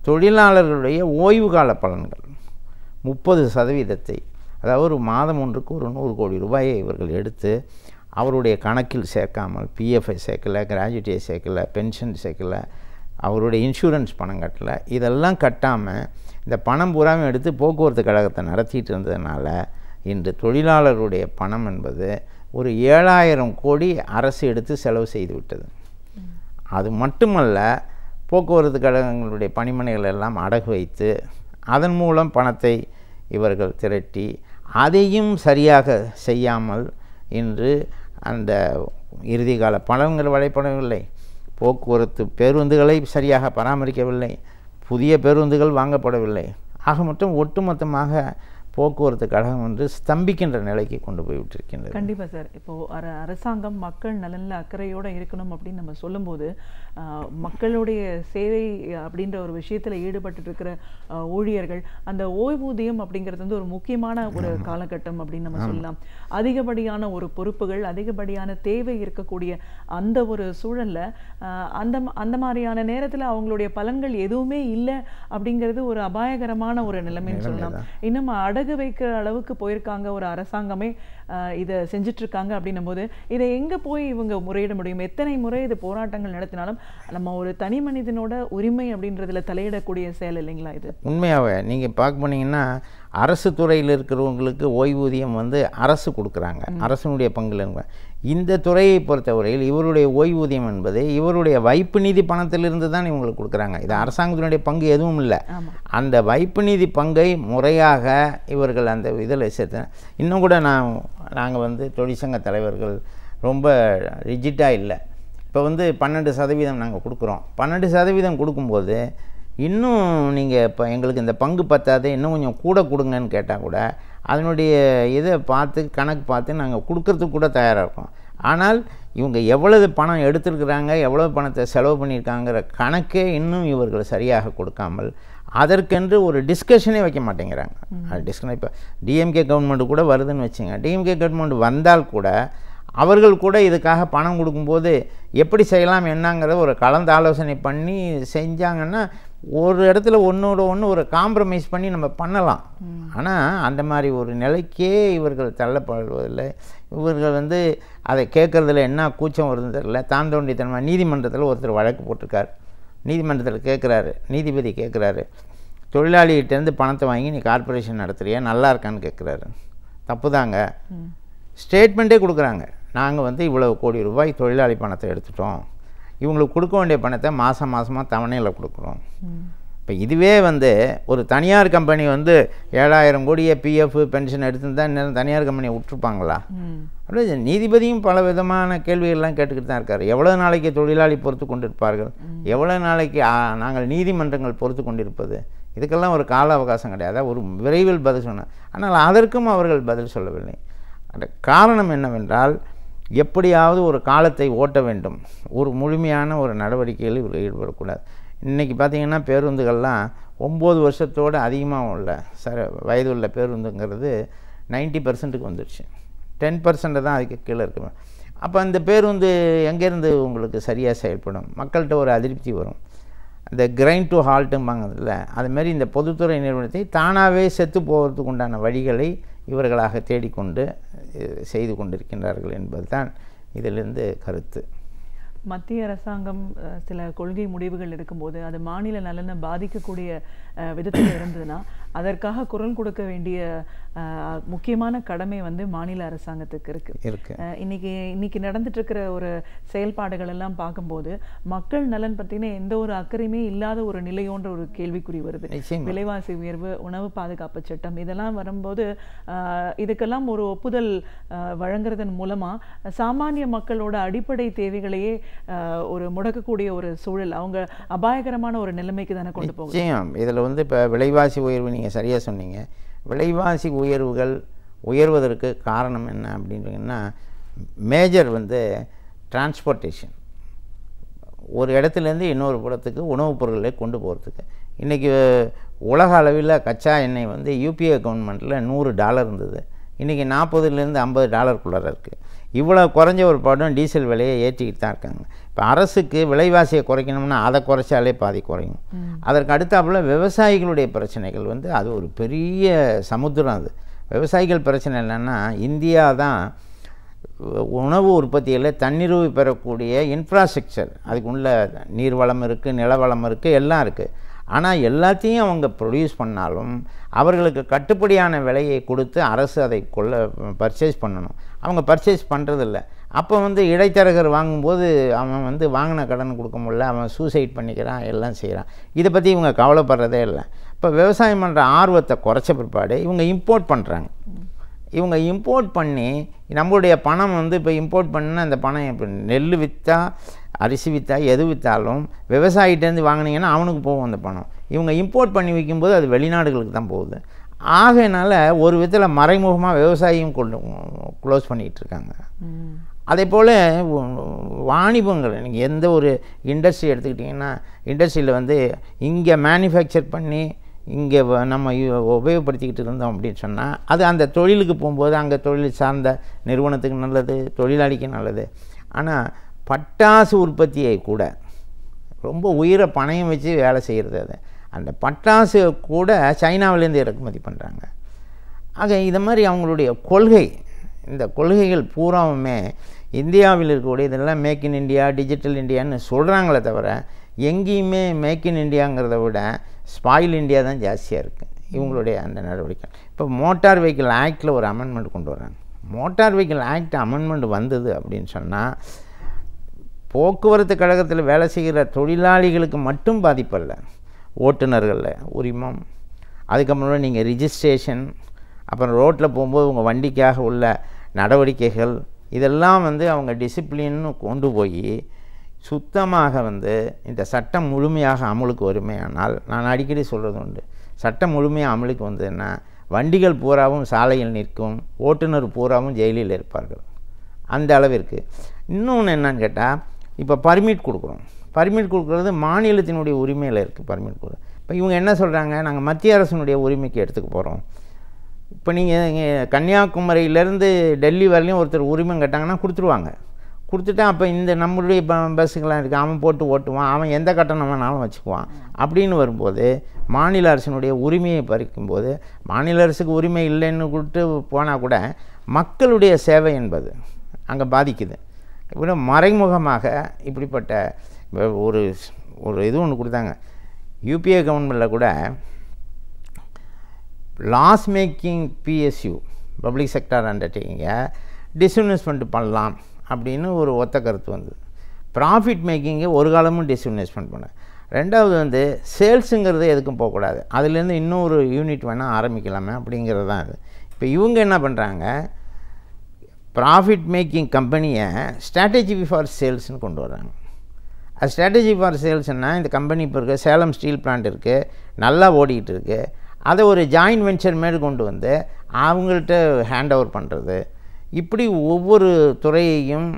தொழிலாளர்களுடைய ஓய்வு கால பலன்கள் 30%, அதாவது ஒரு மாதம் ஒன்றுக்கு ஒரு 100 கோடி ரூபாயை இவர்கள் எடுத்து அவருடைய கணக்கில் சேர்க்காமல் பிஎஃப்ஐ சேர்க்கலை, கிராஜுவிட்டியை சேர்க்கலை, பென்ஷன் சேர்க்கலை, அவருடைய இன்சூரன்ஸ் பணம் கட்டலை, இதெல்லாம் கட்டாமல் இந்த பணம் பூராவும் எடுத்து போக்குவரத்து கழகத்தை நடத்திட்டு இருந்ததுனால இன்று தொழிலாளருடைய பணம் என்பது ஒரு 7000 கோடி அரசு எடுத்து செலவு செய்து விட்டது. அது மட்டுமல்ல, போக்குவரத்து கழகங்களுடைய பணிமனைகள் எல்லாம் அடகு வைத்து அதன் மூலம் பணத்தை இவர்கள் திரட்டி அதையும் சரியாக செய்யாமல் இன்று அந்த இறுதிகால பலன்கள் வரைபடவில்லை, போக்குவரத்து பேருந்துகளை சரியாக பராமரிக்கவில்லை, புதிய பேருந்துகள் வாங்கப்படவில்லை. ஆக மட்டும் ஒட்டுமொத்தமாக போக்குவரத்து கழகம் வந்து ஸ்தம்பிக்கின்ற நிலைக்கு கொண்டு போய் விட்டிருக்கின்றது. கண்டிப்பாக சார். இப்போது அரசாங்கம் மக்கள் நலனில் அக்கறையோடு இருக்கணும் அப்படின்னு நம்ம சொல்லும்போது மக்களுடைய சேவை அப்படின்ற ஒரு விஷயத்தில் ஈடுபட்டு இருக்கிற ஊழியர்கள் அந்த ஓய்வூதியம் அப்படிங்கிறது வந்து ஒரு முக்கியமான ஒரு காலகட்டம் அப்படின்னு நம்ம சொல்லலாம். அதிகப்படியான ஒரு பொறுப்புகள், அதிகப்படியான தேவை இருக்கக்கூடிய அந்த ஒரு சூழலில் அந்த மாதிரியான நேரத்தில் அவங்களுடைய பலன்கள் எதுவுமே இல்லை அப்படிங்கிறது ஒரு அபாயகரமான ஒரு நிலைமைன்னு சொல்லலாம். இன்னும் அடகு வைக்கிற அளவுக்கு போயிருக்காங்க ஒரு அரசாங்கமே இதை செஞ்சுட்டு இருக்காங்க அப்படின்னும் போது இதை எங்கே போய் இவங்க முறையிட முடியும்? எத்தனை முறை இது போராட்டங்கள் நடத்தினாலும் நம்ம ஒரு தனி மனிதனோட உரிமை அப்படின்றதுல தலையிடக்கூடிய செயல் இல்லைங்களா இது? உண்மையாகவே நீங்கள் பார்க்க போனீங்கன்னா அரசு துறையில் இருக்கிறவங்களுக்கு ஓய்வூதியம் வந்து அரசு கொடுக்குறாங்க, அரசனுடைய பங்குல. இந்த துறையை பொறுத்தவரையில் இவருடைய ஓய்வூதியம் என்பது இவருடைய வைப்பு நிதி பணத்திலிருந்து தான் இவங்களுக்கு கொடுக்குறாங்க. இது அரசாங்கத்தினுடைய பங்கு எதுவும் இல்லை. அந்த வைப்பு நிதி பங்கை முறையாக இவர்கள் அந்த இதில் சேர்த்து இன்னும் கூட நாங்கள் வந்து தொழிற்சங்க தலைவர்கள் ரொம்ப ரிஜிட்டாக இல்லை. இப்போ வந்து 12% நாங்கள் கொடுக்குறோம். 12% கொடுக்கும்போது இன்னும் நீங்கள் இப்போ எங்களுக்கு இந்த பங்கு பத்தாது, இன்னும் கொஞ்சம் கூட கொடுங்கன்னு கேட்டால் கூட அதனுடைய இதை பார்த்து கணக்கு பார்த்து நாங்கள் கொடுக்கறதுக்கு கூட தயாராக இருக்கோம். ஆனால் இவங்க எவ்வளவு பணம் எடுத்துருக்குறாங்க, எவ்வளவு பணத்தை செலவு பண்ணியிருக்காங்கிற கணக்கே இன்னும் இவர்கள் சரியாக கொடுக்காமல் அதற்கென்று ஒரு டிஸ்கஷனே வைக்க மாட்டேங்கிறாங்க. டிஸ்கஷன் இப்போ டிஎம்கே கவர்மெண்ட்டு கூட வருதுன்னு வச்சுங்க. டிஎம்கே கவர்மெண்ட் வந்தால் கூட அவர்கள் கூட இதுக்காக பணம் கொடுக்கும்போது எப்படி செய்யலாம் என்னங்கிற ஒரு கலந்து ஆலோசனை பண்ணி செஞ்சாங்கன்னா ஒரு இடத்துல ஒன்றோட ஒன்று ஒரு காம்ப்ரமைஸ் பண்ணி நம்ம பண்ணலாம். ஆனால் அந்த மாதிரி ஒரு நிலைக்கே இவர்கள் தள்ளப்படுவதில்லை. இவர்கள் வந்து அதை கேட்குறதுல என்ன கூச்சம் வருதுன்னு தெரியல. தாந்தோண்டித்தனமாக நீதிமன்றத்தில் ஒருத்தர் வழக்கு போட்டிருக்கார். நீதிமன்றத்தில் கேட்குறாரு, நீதிபதி கேட்குறாரு, தொழிலாளிகிட்டேருந்து பணத்தை வாங்கி நீ கார்பரேஷன் நடத்துறியா, நல்லா இருக்கான்னு கேட்குறாரு. தப்பு தாங்க. ஸ்டேட்மெண்ட்டே கொடுக்குறாங்க, நாங்கள் வந்து இவ்வளவு கோடி ரூபாய் தொழிலாளி பணத்தை எடுத்துட்டோம், இவங்களுக்கு கொடுக்க வேண்டிய பணத்தை மாதமாக தவணையில் கொடுக்குறோம். இப்போ இதுவே வந்து ஒரு தனியார் கம்பெனி வந்து 7000 கோடியை பிஎஃப் பென்ஷன் எடுத்துருந்தால் இன்னும் தனியார் கம்பெனியை விட்டுருப்பாங்களா? அப்படியே நீதிபதியும் பல விதமான கேள்விகள்லாம் கேட்டுக்கிட்டு தான் இருக்கார். எவ்வளோ நாளைக்கு தொழிலாளி பொறுத்து கொண்டிருப்பார்கள், எவ்வளோ நாளைக்கு நாங்கள் நீதிமன்றங்கள் பொறுத்து கொண்டிருப்பது? இதுக்கெல்லாம் ஒரு கால அவகாசம் கிடையாது, ஒரு விரைவில் பதில் சொன்னார். ஆனால் அதற்கும் அவர்கள் பதில் சொல்லவில்லை. அந்த காரணம் என்னவென்றால் எப்படியாவது ஒரு காலத்தை ஓட்ட வேண்டும், ஒரு முழுமையான ஒரு நடவடிக்கையில் இவர்கள் ஈடுபடக்கூடாது. இன்றைக்கி பார்த்திங்கன்னா பேருந்துகள்லாம் 9 வருஷத்தோடு அதிகமாக உள்ள வயது உள்ள பேருந்துங்கிறது 90%க்கு வந்துடுச்சு. 10% தான் அதுக்கு கீழே இருக்கு. அப்போ அந்த பேருந்து எங்கேருந்து உங்களுக்கு சரியாக செயல்படும்? மக்கள்கிட்ட ஒரு அதிருப்தி வரும். அந்த கிரைண்ட் டு ஹால்ட்டும்பாங்கதில்ல, அதுமாரி இந்த பொதுத்துறை நிறுவனத்தை தானாகவே செத்து போகிறதுக்கு உண்டான வழிகளை இவர்களாக தேடிக்கொண்டு செய்து கொண்டிருக்கின்றார்கள் என்பது தான் இதிலிருந்து கருத்து. மத்திய அரசாங்கம் சில கொள்கை முடிவுகள் எடுக்கும்போது அது மாநில நலனை பாதிக்கக்கூடிய விதத்தில் இருந்ததுன்னா அதற்காக குரல் கொடுக்க வேண்டிய முக்கியமான கடமை வந்து மாநில அரசாங்கத்துக்கு இருக்கு. இன்னைக்கு நடந்துட்டு இருக்கிற ஒரு செயல்பாடுகள் எல்லாம் பார்க்கும்போது மக்கள் நலன் பற்றின எந்த ஒரு அக்கறையுமே இல்லாத ஒரு நிலையோன்ற ஒரு கேள்விக்குறி வருது. விலைவாசி உயர்வு, உணவு பாதுகாப்பு சட்டம் இதெல்லாம் வரும்போது இதுக்கெல்லாம் ஒரு ஒப்புதல் வழங்குறதன் மூலமா சாமானிய மக்களோட அடிப்படை தேவைகளையே ஒரு முடக்கக்கூடிய ஒரு சூழல், அவங்க அபாயகரமான ஒரு நிலைமைக்கு தானே கொண்டு போகும். இதில் வந்து இப்போ விலைவாசி உயர்வு நீங்கள் சரியாக சொன்னீங்க. விலைவாசி உயர்வதற்கு காரணம் என்ன அப்படின்றீங்கன்னா, மேஜர் வந்து டிரான்ஸ்போர்ட்டேஷன். ஒரு இடத்துலேருந்து இன்னொரு இடத்துக்கு உணவுப் பொருட்களை கொண்டு போகிறதுக்கு. இன்றைக்கி உலக அளவில் கச்சா எண்ணெய் வந்து யூபிஏ கவர்மெண்ட்டில் $100 இருந்தது. இன்றைக்கி $40லேருந்து $50 இருக்குது. இவ்வளோ குறைஞ்ச ஒரு படம் டீசல் விலையை ஏற்றிக்கிட்டு தான் இருக்காங்க. இப்போ அரசுக்கு விலைவாசியை குறைக்கணும்னா அதை குறைச்சாலே பாதி குறையும். அதற்கு அடுத்தாப்புல விவசாயிகளுடைய பிரச்சனைகள் வந்து அது ஒரு பெரிய சமுத்திரம். அது விவசாயிகள் பிரச்சனை இல்லைன்னா, இந்தியா தான் உணவு உற்பத்தியில் தன்னிறைவு பெறக்கூடிய இன்ஃப்ராஸ்ட்ரக்சர், அதுக்கு உள்ள நீர்வளம் இருக்குது, நிலவளம் இருக்குது, எல்லாம் இருக்குது. ஆனால் எல்லாத்தையும் அவங்க ப்ரொடியூஸ் பண்ணாலும் அவர்களுக்கு கட்டுப்படியான விலையை கொடுத்து அரசு அதை பர்ச்சேஸ் பண்ணணும். அவங்க பர்ச்சேஸ் பண்ணுறதில்ல. அப்போ வந்து இடைத்தரகர் வாங்கும்போது அவன் வந்து வாங்கின கடன் கொடுக்க முடியல, அவன் சூசைட் பண்ணிக்கிறான், எல்லாம் செய்கிறான். இதை பற்றி இவங்க கவலைப்படுறதே இல்லை. இப்போ விவசாயம் பண்ணுற ஆர்வத்தை குறைச்ச பிற்பாடு இவங்க இம்போர்ட் பண்ணுறாங்க. இவங்க இம்போர்ட் பண்ணி நம்மளுடைய பணம் வந்து இப்போ இம்போர்ட் பண்ண அந்த பணம் இப்போ நெல் விற்றா, அரிசி விற்றா, எது விற்றாலும் விவசாயிட்டேருந்து வாங்கினீங்கன்னா அவனுக்கு போகும் அந்த பணம். இவங்க இம்போர்ட் பண்ணி விற்கும்போது அது வெளிநாடுகளுக்கு தான் போகுது. ஆகையினால ஒரு விதத்தில் மறைமுகமாக விவசாயியும் க்ளோஸ் பண்ணிகிட்டு இருக்காங்க. அதே போல் வாணிபங்கள், நீங்கள் எந்த ஒரு இண்டஸ்ட்ரி எடுத்துக்கிட்டிங்கன்னா, இண்டஸ்ட்ரியில் வந்து இங்கே மேனுஃபேக்சர் பண்ணி இங்கே நம்ம உபயோகப்படுத்திக்கிட்டு இருந்தோம் அப்படின்னு சொன்னால் அது அந்த தொழிலுக்கு போகும்போது அங்கே தொழில் சார்ந்த நிறுவனத்துக்கு நல்லது, தொழிலாளிக்கு நல்லது. ஆனால் பட்டாசு உற்பத்தியை கூட ரொம்ப உயிரை பணயம் வச்சு வேலை செய்கிறது. அது அந்த பட்டாசு கூட சைனாவிலேருந்து இறக்குமதி பண்ணுறாங்க. ஆக இது மாதிரி அவங்களுடைய கொள்கை, இந்த கொள்கைகள் பூராவுமே இந்தியாவில் இருக்கக்கூடிய இதெல்லாம் மேக் இன் இண்டியா, டிஜிட்டல் இண்டியான்னு சொல்கிறாங்களே தவிர எங்கேயுமே மேக் இன் இண்டியாங்கிறத விட ஸ்பாயில் இண்டியா தான் ஜாஸ்தியாக இருக்குது இவங்களுடைய அந்த நடவடிக்கை. இப்போ மோட்டார் வெஹிக்கிள் ஆக்டில் ஒரு அமெண்ட்மெண்ட் கொண்டு வர்றாங்க. மோட்டார் வெஹிக்கிள் ஆக்ட் அமெண்ட்மெண்ட் வந்தது அப்படின்னு சொன்னால் போக்குவரத்து கழகத்தில் வேலை செய்கிற தொழிலாளிகளுக்கு மட்டும் பாதிப்பல்ல, ஓட்டுநர்களில் உரிமம், அதுக்கப்புறம் நீங்கள் ரிஜிஸ்ட்ரேஷன், அப்புறம் ரோட்டில் போகும்போது உங்கள் வண்டிக்காக உள்ள நடவடிக்கைகள், இதெல்லாம் வந்து அவங்க டிசிப்ளின்னு கொண்டு போய் சுத்தமாக வந்து இந்த சட்டம் முழுமையாக அமலுக்கு வருமையானால், நான் அடிக்கடி சொல்கிறது உண்டு, சட்டம் முழுமையாக அமலுக்கு வந்ததுன்னா வண்டிகள் பூராவும் சாலையில் நிற்கும், ஓட்டுநர் பூராவும் ஜெயிலில் இருப்பார்கள். அந்த அளவிற்கு. இன்னொன்று என்னன்னு கேட்டால், இப்போ பர்மிட் கொடுக்குறோம். பர்மிட் கொடுக்குறது மாநிலத்தினுடைய உரிமையில் இருக்குது. பர்மிட் கொடுக்குறது இப்போ இவங்க என்ன சொல்கிறாங்க, நாங்கள் மத்திய அரசினுடைய உரிமைக்கு எடுத்துக்க போகிறோம். இப்போ நீங்கள் கன்னியாகுமரியிலேருந்து டெல்லி வரலையும் ஒருத்தர் உரிமை கேட்டாங்கன்னா கொடுத்துருவாங்க. கொடுத்துட்டா அப்போ இந்த நம்மளுடைய பஸ்ஸுக்கெல்லாம் இருக்குது, அவன் போட்டு ஓட்டுவான், அவன் எந்த கட்டணம் வேணாலும் வச்சுக்குவான். அப்படின்னு வரும்போது மாநில அரசினுடைய உரிமையை பறிக்கும்போது, மாநில அரசுக்கு உரிமை இல்லைன்னு கொடுத்து போனால் கூட மக்களுடைய சேவை என்பது அங்கே பாதிக்குது. இப்படி மறைமுகமாக இப்படிப்பட்ட ஒரு இது ஒன்று கொடுத்தாங்க. யூபிஏ கவர்மெண்ட்டில் கூட loss making PSU public sector அண்டர்டேக்கிங்கை டிஸ்இன்வெஸ்ட்மெண்ட் பண்ணலாம் அப்படின்னு ஒரு ஒத்த கருத்து வந்தது. ப்ராஃபிட் மேக்கிங்கை ஒரு காலமும் டிஸ்இன்வெஸ்ட்மெண்ட் பண்ண. ரெண்டாவது வந்து சேல்ஸுங்கிறது எதுக்கும் போகக்கூடாது, அதுலேருந்து இன்னொரு யூனிட் வேணால் ஆரம்பிக்கலாமே அப்படிங்கிறது தான் இது. இப்போ இவங்க என்ன பண்ணுறாங்க, ப்ராஃபிட் மேக்கிங் கம்பெனியை ஸ்ட்ராட்டஜி ஃபார் சேல்ஸ்னு கொண்டு வர்றாங்க. அது ஸ்ட்ராட்டஜி ஃபார் சேல்ஸ்னால், இந்த கம்பெனி இப்போ இருக்குது, சேலம் ஸ்டீல் பிளான்ட் இருக்குது, நல்லா ஓடிக்கிட்டு இருக்குது, அதை ஒரு ஜாயின்ட் வெஞ்சர் மாரி கொண்டு வந்து அவங்கள்ட்ட ஹேண்ட் ஓவர் பண்ணுறது. இப்படி ஒவ்வொரு துறையையும்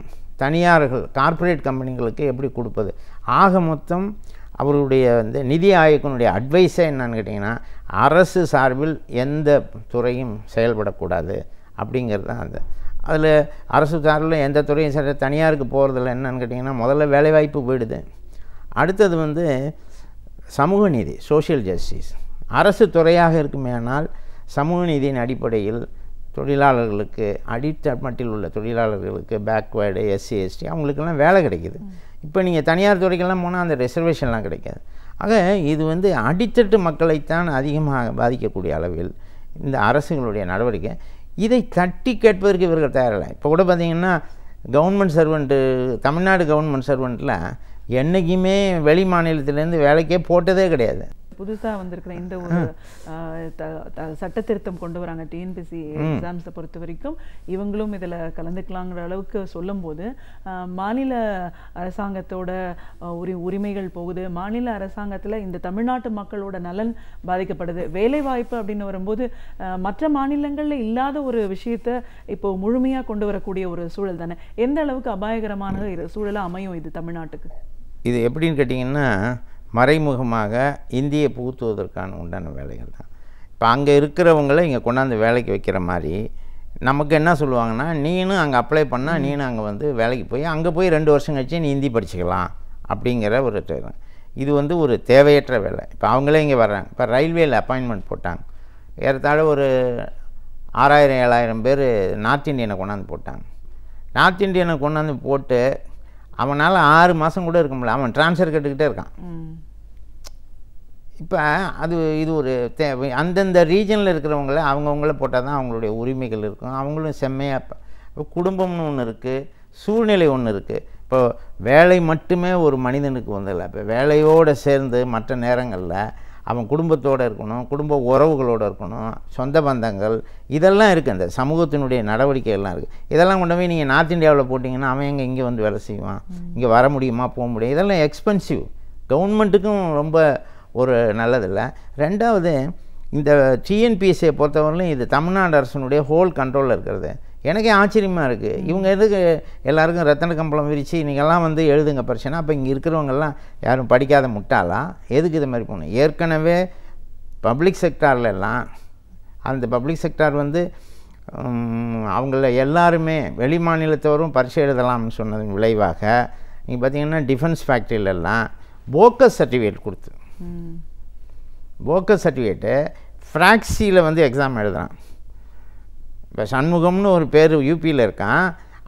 தனியார்கள் கார்ப்பரேட் கம்பெனிகளுக்கு எப்படி கொடுப்பது. ஆக மொத்தம் அவருடைய வந்து நிதி ஆயோக்கினுடைய அட்வைஸே என்னன்னு கேட்டிங்கன்னா, அரசு சார்பில் எந்த துறையும் செயல்படக்கூடாது அப்படிங்கிறது தான். அது அதில் அரசு சார்பில் எந்த துறையும் சரி தனியாருக்கு போகிறதில்ல. என்னன்னு கேட்டிங்கன்னா, முதல்ல வேலைவாய்ப்பு போயிடுது. அடுத்தது வந்து சமூக நீதி, சோஷியல் ஜஸ்டிஸ். அரசு துறையாக இருக்குமேனால் சமூக நீதியின் அடிப்படையில் தொழிலாளர்களுக்கு, அடித்தமட்டில் உள்ள தொழிலாளர்களுக்கு, பேக்வேர்டு, SC ST அவங்களுக்கெல்லாம் வேலை கிடைக்கிது. இப்போ நீங்கள் தனியார் துறைக்கெல்லாம் போனால் அந்த ரிசர்வேஷன்லாம் கிடைக்காது. ஆக இது வந்து அடித்தட்டு மக்களைத்தான் அதிகமாக பாதிக்கக்கூடிய அளவில் இந்த அரசுகளுடைய நடவடிக்கை. இதை தட்டி கேட்பதற்கு இவர்கள் தயாரில்லை. இப்போ கூட பார்த்திங்கன்னா கவர்மெண்ட் சர்வெண்ட்டு, தமிழ்நாடு கவர்மெண்ட் சர்வெண்ட்டில் என்றைக்குமே வெளி மாநிலத்திலேருந்து வேலைக்கே போட்டதே கிடையாது. புதுசாக வந்திருக்கிற இந்த ஒரு சட்ட திருத்தம் கொண்டு வராங்க டிஎன்பிஎஸ்சி எக்ஸாம்ஸை பொறுத்த வரைக்கும். இவங்களும் இதில் கலந்துக்கலாங்கிற அளவுக்கு சொல்லும்போது மாநில அரசாங்கத்தோட உரிமைகள் போகுது. மாநில அரசாங்கத்தில் இந்த தமிழ்நாட்டு மக்களோட நலன் பாதிக்கப்படுது. வேலை வாய்ப்பு அப்படின்னு வரும்போது மற்ற மாநிலங்களில் இல்லாத ஒரு விஷயத்தை இப்போ முழுமையாக கொண்டு வரக்கூடிய ஒரு சூழல் தானே. எந்த அளவுக்கு அபாயகரமான சூழலாக அமையும் இது தமிழ்நாட்டுக்கு? இது எப்படின்னு கேட்டிங்கன்னா, மறைமுகமாக இந்தியை புகுத்துவதற்கான உண்டான வேலைகள் தான். இப்போ அங்கே இருக்கிறவங்கள இங்கே கொண்டாந்து வேலைக்கு வைக்கிற மாதிரி நமக்கு என்ன சொல்லுவாங்கன்னா, நீனும் அங்கே அப்ளை பண்ணால் நீனும் அங்கே வந்து வேலைக்கு போய் அங்கே போய் 2 வருஷம் கழிச்சு நீ ஹிந்தி படிச்சுக்கலாம் அப்படிங்கிற ஒரு இது வந்து ஒரு தேவையற்ற வேலை. இப்போ அவங்களே இங்கே வர்றாங்க. இப்போ ரயில்வேயில் அப்பாயின்மெண்ட் போட்டாங்க. ஏறத்தாழ ஒரு 6000-7000 பேர் நார்த் இந்தியனை கொண்டாந்து போட்டாங்க. நார்த் இந்தியனை கொண்டாந்து போட்டு அவனால் 6 மாதம் கூட இருக்க முடியல. அவன் ட்ரான்ஸ்ஃபர் கேட்டுக்கிட்டே இருக்கான். இப்போ இது ஒரு தேவை. அந்தந்த ரீஜனில் இருக்கிறவங்கள அவங்கவுங்கள போட்டால் தான் அவங்களுடைய உரிமைகள் இருக்கும். அவங்களும் செம்மையாக இப்போ குடும்பம்னு ஒன்று இருக்குது, சூழ்நிலை ஒன்று இருக்குது. இப்போ வேலை மட்டுமே ஒரு மனிதனுக்கு வந்ததில்லை. இப்போ வேலையோடு சேர்ந்து மற்ற நேரங்களில் அவன் குடும்பத்தோடு இருக்கணும், குடும்ப உறவுகளோடு இருக்கணும், சொந்த பந்தங்கள் இதெல்லாம் இருக்குது. அந்த சமூகத்தினுடைய நடவடிக்கைகள்லாம் இருக்குது. இதெல்லாம் கொண்டு போய் நீங்கள் நார்த் இந்தியாவில் போட்டிங்கன்னா அவன் இங்கே வந்து வேலை செய்வான், இங்கே வர முடியுமா, போக முடியும். இதெல்லாம் எக்ஸ்பென்சிவ். கவர்மெண்ட்டுக்கும் ரொம்ப ஒரு நல்லதில்லை. ரெண்டாவது, இந்த டிஎன்பிஎஸ்சியை பொறுத்தவரையிலும் இது தமிழ்நாடு அரசினுடைய ஹோல் கண்ட்ரோலில் இருக்கிறது. எனக்கே ஆச்சரியமாக இருக்குது. இவங்க எதுக்கு எல்லாருக்கும் ரத்தன கம்பளம் விரித்து இன்றைக்கெல்லாம் வந்து எழுதுங்க பிரச்சனை. அப்போ இங்கே இருக்கிறவங்கெல்லாம் யாரும் படிக்காத முட்டாளா? எதுக்கு இது மாதிரி போகணும்? ஏற்கனவே பப்ளிக் செக்டார்லெல்லாம் அந்த பப்ளிக் செக்டார் வந்து அவங்கள எல்லாருமே வெளி மாநிலத்தவரும் பரீட்சை எழுதலாம்னு சொன்னதன் விளைவாக நீங்கள் பார்த்திங்கன்னா டிஃபென்ஸ் ஃபேக்ட்ரியிலெல்லாம் போக்கஸ் சர்டிஃபிகேட் கொடுத்து போக்கஸ் சர்டிஃபிகேட்டு ஃப்ராக்சியில் வந்து எக்ஸாம் எழுதுகிறான். இப்போ சண்முகம்னு ஒரு பேர் யூபியில் இருக்கான்.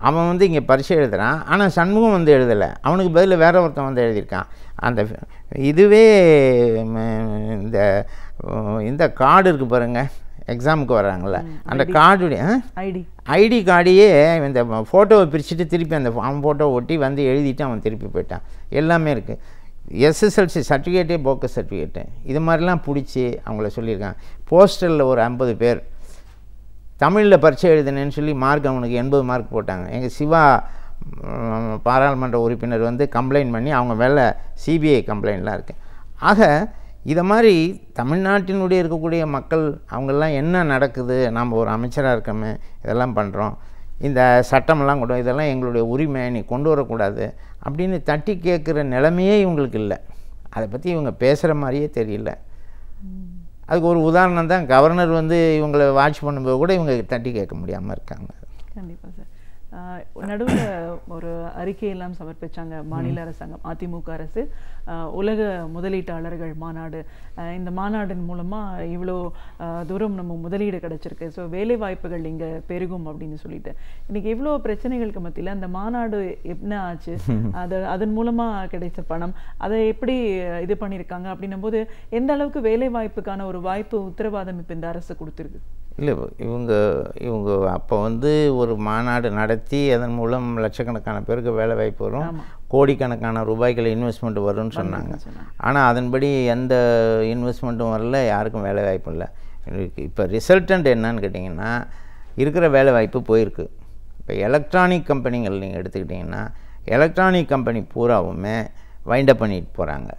அவன் வந்து இங்கே பரீட்சை எழுதுகிறான். ஆனால் சண்முகம் வந்து எழுதலை. அவனுக்கு பதில் வேற ஒருத்தன் வந்து எழுதியிருக்கான். அந்த இதுவே இந்த கார்டு இருக்குது பாருங்கள், எக்ஸாமுக்கு வர்றாங்கள அந்த கார்டுடைய ஐடி கார்டையே இந்த ஃபோட்டோவை பிரிச்சுட்டு திருப்பி அந்த அவன் ஃபோட்டோவை ஒட்டி வந்து எழுதிட்டு அவன் திருப்பி போயிட்டான். எல்லாமே இருக்குது. எஸ்எஸ்எல்சி சர்டிஃபிகேட்டே போக்கஸ் சர்டிஃபிகேட்டு இது மாதிரிலாம் பிடிச்சி அவங்கள சொல்லியிருக்காங்க. போஸ்டரில் ஒரு 50 பேர் தமிழில் பரீட்சை எழுதினேன்னு சொல்லி மார்க் அவனுக்கு 80 மார்க் போட்டாங்க. எங்கள் சிவா பாராளுமன்ற உறுப்பினர் வந்து கம்ப்ளைண்ட் பண்ணி அவங்க மேலே சிபிஐ கம்ப்ளைண்ட்லாம் இருக்குது. ஆக இதை மாதிரி தமிழ்நாட்டினுடைய இருக்கக்கூடிய மக்கள் அவங்கெல்லாம் என்ன நடக்குது, நாம் ஒரு அமைச்சராக இருக்கோமே இதெல்லாம் பண்ணுறோம், இந்த சட்டமெல்லாம் கொண்டு இதெல்லாம் எங்களுடைய உரிமை, நீ கொண்டு வரக்கூடாது அப்படின்னு தட்டி கேட்குற நிலைமையே இவங்களுக்கு இல்லை. அதை பற்றி இவங்க பேசுகிற மாதிரியே தெரியல. அதுக்கு ஒரு உதாரணம் தான், கவர்னர் வந்து இவங்களை வாட்ச் பண்ணும்போது கூட இவங்க தட்டி கேட்க முடியாமல் இருக்காங்க. கண்டிப்பாக சார். நடுவில் ஒரு அறிக்கையெல்லாம் சமர்ப்பித்தாங்க மாநில அரசாங்கம், அதிமுக அரசு, உலக முதலீட்டாளர்கள் மாநாடு. இந்த மாநாட்டின் மூலமாக இவ்வளோ தூரம் நம்ம முதலீடு கிடச்சிருக்கு, ஸோ வேலை வாய்ப்புகள் இங்கே பெருகும் அப்படின்னு சொல்லிட்டு. இன்றைக்கி இவ்வளோ பிரச்சனைகளுக்கு மத்தியில் அந்த மாநாடு என்ன ஆச்சு, அதன் மூலமாக கிடைச்ச பணம் அதை எப்படி இது பண்ணியிருக்காங்க அப்படின்னும் போது எந்த அளவுக்கு வேலை வாய்ப்புக்கான ஒரு வாய்ப்பு உத்தரவாதம் இப்போ இந்த அரசு கொடுத்துருக்கு? இல்லை, இவங்க அப்போ வந்து ஒரு மாநாடு நடத்தி அதன் மூலம் லட்சக்கணக்கான பேருக்கு வேலை வாய்ப்பு வரும், கோடிக்கணக்கான ரூபாய்கள் இன்வெஸ்ட்மெண்ட் வரும்னு சொன்னாங்க. ஆனால் அதன்படி எந்த இன்வெஸ்ட்மெண்ட்டும் வரல, யாருக்கும் வேலை வாய்ப்பு இல்லை. இப்போ ரிசல்டன்ட் என்னன்னு கேட்டிங்கன்னா, இருக்கிற வேலை வாய்ப்பு போயிருக்கு. இப்போ எலக்ட்ரானிக் கம்பெனிகள் நீங்கள் எடுத்துக்கிட்டிங்கன்னா, எலக்ட்ரானிக் கம்பெனி பூராவுமே வைண்டப் பண்ணிட்டு போகிறாங்க.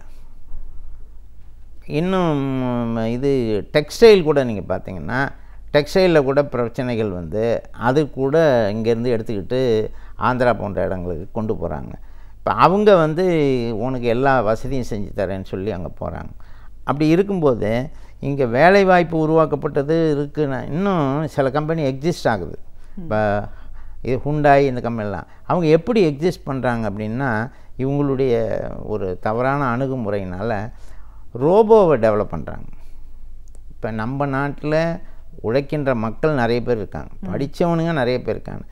இன்னும் இது டெக்ஸ்டைல் கூட நீங்கள் பார்த்தீங்கன்னா, டெக்ஸ்டைலில் கூட பிரச்சனைகள் வந்து அது கூட இங்கேருந்து எடுத்துக்கிட்டு ஆந்திரா போன்ற இடங்களுக்கு கொண்டு போகிறாங்க. இப்போ அவங்க வந்து உனக்கு எல்லா வசதியும் செஞ்சு தரேன்னு சொல்லி அங்கே போகிறாங்க. அப்படி இருக்கும்போது இங்கே வேலைவாய்ப்பு உருவாக்கப்பட்டது இருக்குன்னா இன்னும் சில கம்பெனி எக்ஸிஸ்ட் ஆகுது. இப்போ இது ஹுண்டாய் இந்த கம்பெனிலாம் அவங்க எப்படி எக்ஸிஸ்ட் பண்ணுறாங்க அப்படின்னா, இவங்களுடைய ஒரு தவறான அணுகுமுறையினால் ரோபோவை டெவலப் பண்ணுறாங்க. இப்போ நம்ம நாட்டில் உழைக்கின்ற மக்கள் நிறைய பேர் இருக்காங்க, படித்தவனுங்க நிறைய பேர் இருக்காங்க.